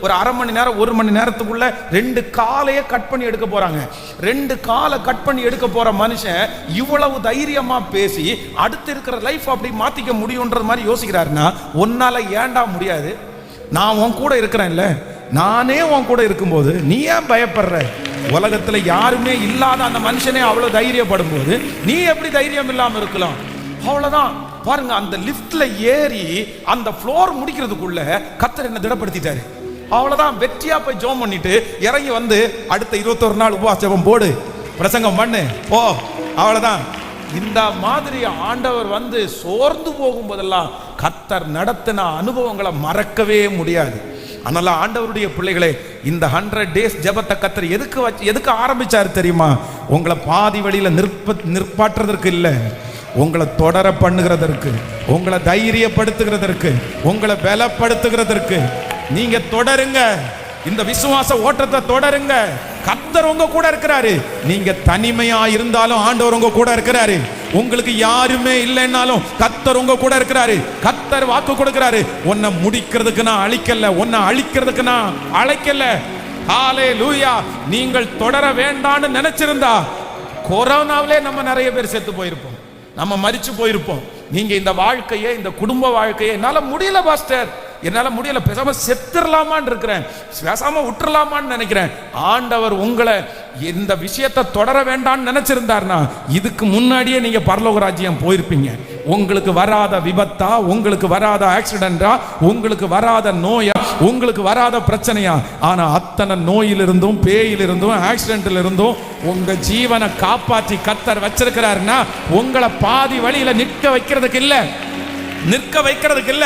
Speaker 1: ஒரு அரை மணி நேரம் 1 மணி நேரத்துக்குள்ள 2 காலையே கட் பண்ணி எடுக்க போறாங்க. 2 காலை கட் பண்ணி எடுக்க போற மனுஷன் இவ்வளவு தைரியமா பேசி அடுத்து இருக்கிற லைஃப் அப்படி மாத்திக்க முடியும்ன்றது மாதிரி யோசிக்கிறாருன்னா, உன்னால ஏண்டா முடியாது? நான் உன் கூட இருக்கிறேன்ல, நானே உன் கூட இருக்கும்போது நீ ஏன் பயப்படுற? உலகத்துல யாருமே இல்லாத அந்த மனுஷனே அவ்வளவு தைரியப்படும் போது நீ எப்படி தைரியம் இல்லாம இருக்கலாம்? அவ்வளவுதான். பாருங்க, அந்த லிப்ட்ல ஏறி அந்த ஃப்ளோர் முடிக்கிறதுக்குள்ள கர்த்தர் என்ன திடப்படுத்திட்டாரு. அவ்வளவுதான், வெற்றியா போய் ஜோம் பண்ணிட்டு இறங்கி அடுத்த 21 நாள் உபவாசம் போடு, பிரசங்கம் பண்ணு, போ. அவ்வளவுதான். இந்த மாதிரி ஆண்டவர் சோர்ந்து போகும்போதெல்லாம் கர்த்தர் நடத்தின அனுபவங்களை மறக்கவே முடியாது. அதனால ஆண்டவருடைய பிள்ளைகளே, இந்த 100 days ஜெபத்தை கர்த்தர் எதுக்கு ஆரம்பிச்சாரு தெரியுமா? உங்களை பாதி வழியில நிற்பாற்றுறதற்கு இல்லை, உங்களை தொடர பண்ணுகிறதற்கு, உங்களை தைரியப்படுத்துகிறதற்கு, உங்களை பலப்படுத்துகிறதற்கு. நீங்க தொடருங்க, இந்த விசுவாச ஓட்டத்தை தொடருங்க. கர்த்தர் உங்க கூட இருக்கிறாரு. நீங்க தனிமையா இருந்தாலும் ஆண்டவர் உங்க கூட இருக்கிறாரு. உங்களுக்கு யாருமே இல்லைன்னாலும் கர்த்தர் உங்க கூட இருக்கிறாரு. கர்த்தர் வாக்கு கொடுக்கிறாரு, உன்னை முடிக்கிறதுக்கு நான் அழிக்கல, உன்னை அழிக்கிறதுக்கு நான் அழைக்கல. ஹல்லேலூயா. நீங்கள் தொடர வேண்டாம்னு நினைச்சிருந்தா கொரோனாவிலே நம்ம நிறைய பேர் செத்து போயிருப்போம், நம்ம மரிச்சு போயிருப்போம். நீங்க இந்த வாழ்க்கையை, இந்த குடும்ப வாழ்க்கையை என்னால முடியல பாஸ்டர், என்னால முடியல, பேசாம செத்துடலாமான்னு இருக்கிறேன், பேசாம விட்டுறலாமான்னு நினைக்கிறேன். ஆண்டவர் உங்களை இந்த விஷயத்தை தொடர வேண்டாம்னு நினைச்சிருந்தார்னா இதுக்கு முன்னாடியே நீங்க பரலோக ராஜ்யம் போயிருப்பீங்க. உங்களுக்கு வராத விபத்தா, உங்களுக்கு வராத ஆக்சிடென்டா, உங்களுக்கு வராத நோயா, உங்களுக்கு வராத பிரச்சனையா, ஆனா அத்தனை நோயிலிருந்தும் பேயிலிருந்தும் ஆக்சிடென்ட்ல இருந்தும் உங்க ஜீவனை காப்பாற்றி கர்த்தர் வச்சிருக்கிறாருன்னா உங்களை பாதி வழியில நிற்க வைக்கிறதுக்கு இல்ல, நிற்க வைக்கிறதுக்கு இல்ல,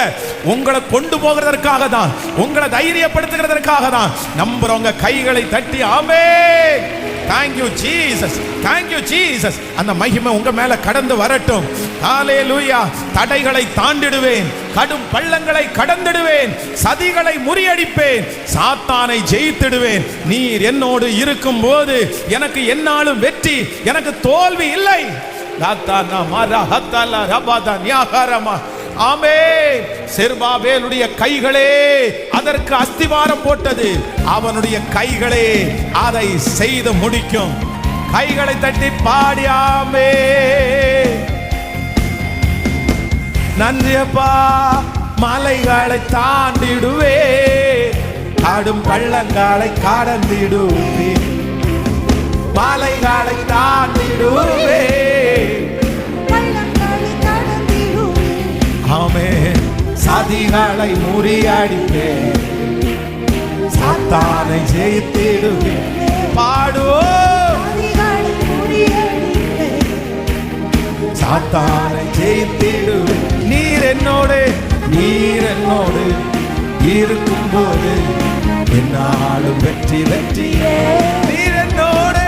Speaker 1: உங்களை கொண்டு போகிறதற்காக தான், உங்களை தைரியப்படுத்துகிறதற்காக தான். நம்புறவங்க கைகளை தட்டி ஆமென், thank you Jesus, thank you Jesus. அந்த மகிமை உங்க மேல கடந்து வரட்டும். ஹல்லேலூயா. தடைகளை தாண்டிடுவேன், கடும் பள்ளங்களை கடந்திடுவேன், சதிகளை முறியடிப்பேன், சாத்தானை ஜெயித்திடுவேன். நீர் என்னோடு இருக்கும் போது எனக்கு என்னாலும் வெற்றி, எனக்கு தோல்வி இல்லை. ஆமென். செருபாபேலுடைய கைகளே அதற்கு அஸ்திவாரம் போட்டது, அவனுடைய கைகளே அதை செய்து முடிக்கும். கைகளை தட்டி பாடி ஆமென். நன்றியப்பா. மலைகளை தாண்டிடுவே, கடும் பள்ளங்களை கடந்திடுவே, மலைகளை தாண்டிடுவே. ஆமென். சதிகளை முறியடிப்பேன், சாத்தானை ஜெயித்திடுவேன். பாடுவோம். சாத்தானை ஜெயித்திடுவேன். நீர் என்னோடு, நீர் என்னோடு இருக்கும் போது என்னாலும் வெற்றி வெற்றி. நீர் என்னோடு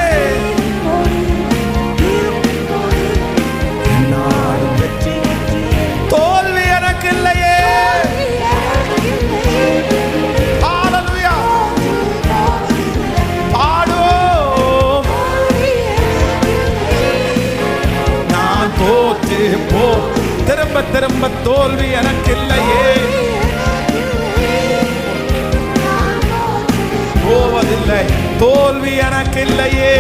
Speaker 1: என்னாலும் வெற்றி, தோல்வி எனக்கு இல்லையே. ஹல்லேலூயா. பாடுவோம். நான் தோற்று போ, திரும்ப திரும்ப தோல்வி எனக்கு இல்லையே, போவதில்லை, தோல்வி எனக்கு இல்லையே.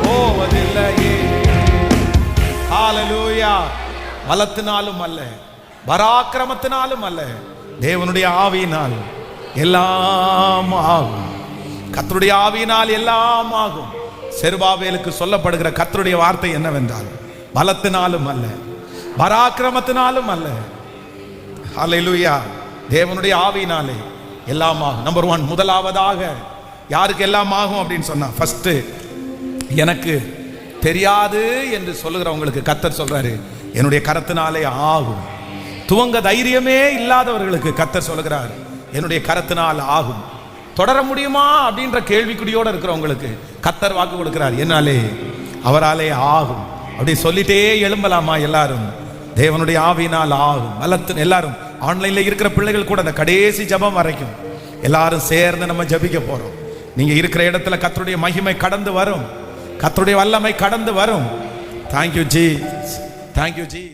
Speaker 1: போவதில்லையே. ஹல்லேலூயா. பலத்தினாலும் அல்ல, பராக்கிரமத்தினாலும் அல்ல, தேவனுடைய ஆவியினால் எல்லாம் ஆகும். கர்த்தருடைய ஆவியினால் எல்லாம் ஆகும். செருபாபேலுக்கு சொல்லப்படுகிற கர்த்தருடைய வார்த்தை என்னவென்றால், பலத்தினாலும் அல்ல, பராக்கிரமத்தினாலும் அல்ல, ஹல்லேலூயா, தேவனுடைய ஆவியினாலே எல்லாம் ஆகும். நம்பர் 1, முதலாவதாக யாருக்கு எல்லாம் ஆகும் அப்படின்னு சொன்னா, ஃபர்ஸ்ட் எனக்கு தெரியாது என்று சொல்லுகிறவங்களுக்கு கர்த்தர் சொல்றாரு என்னுடைய கரத்தினாலே ஆகும். துவங்க தைரியமே இல்லாதவர்களுக்கு கர்த்தர் சொல்லுகிறார் என்னுடைய கரத்தினால் ஆகும். தொடர முடியுமா அப்படின்ற கேள்விக்குறியோடு இருக்கிறவங்களுக்கு கர்த்தர் வாக்கு கொடுக்கிறார், என்னாலே அவராலே ஆகும். அப்படி சொல்லிட்டே எழும்பலாமா எல்லாரும்? தேவனுடைய ஆவியினால் ஆகும். எல்லாரும் ஆன்லைன்ல இருக்கிற பிள்ளைகள் கூட அந்த கடைசி ஜெபம் வரைக்கும் எல்லாரும் சேர்ந்து நம்ம ஜெபிக்க போறோம். நீங்க இருக்கிற இடத்துல கர்த்தருடைய மகிமை கடந்து வரும், கர்த்தருடைய வல்லமை கடந்து வரும். Thank you Jesus, thank you Jesus.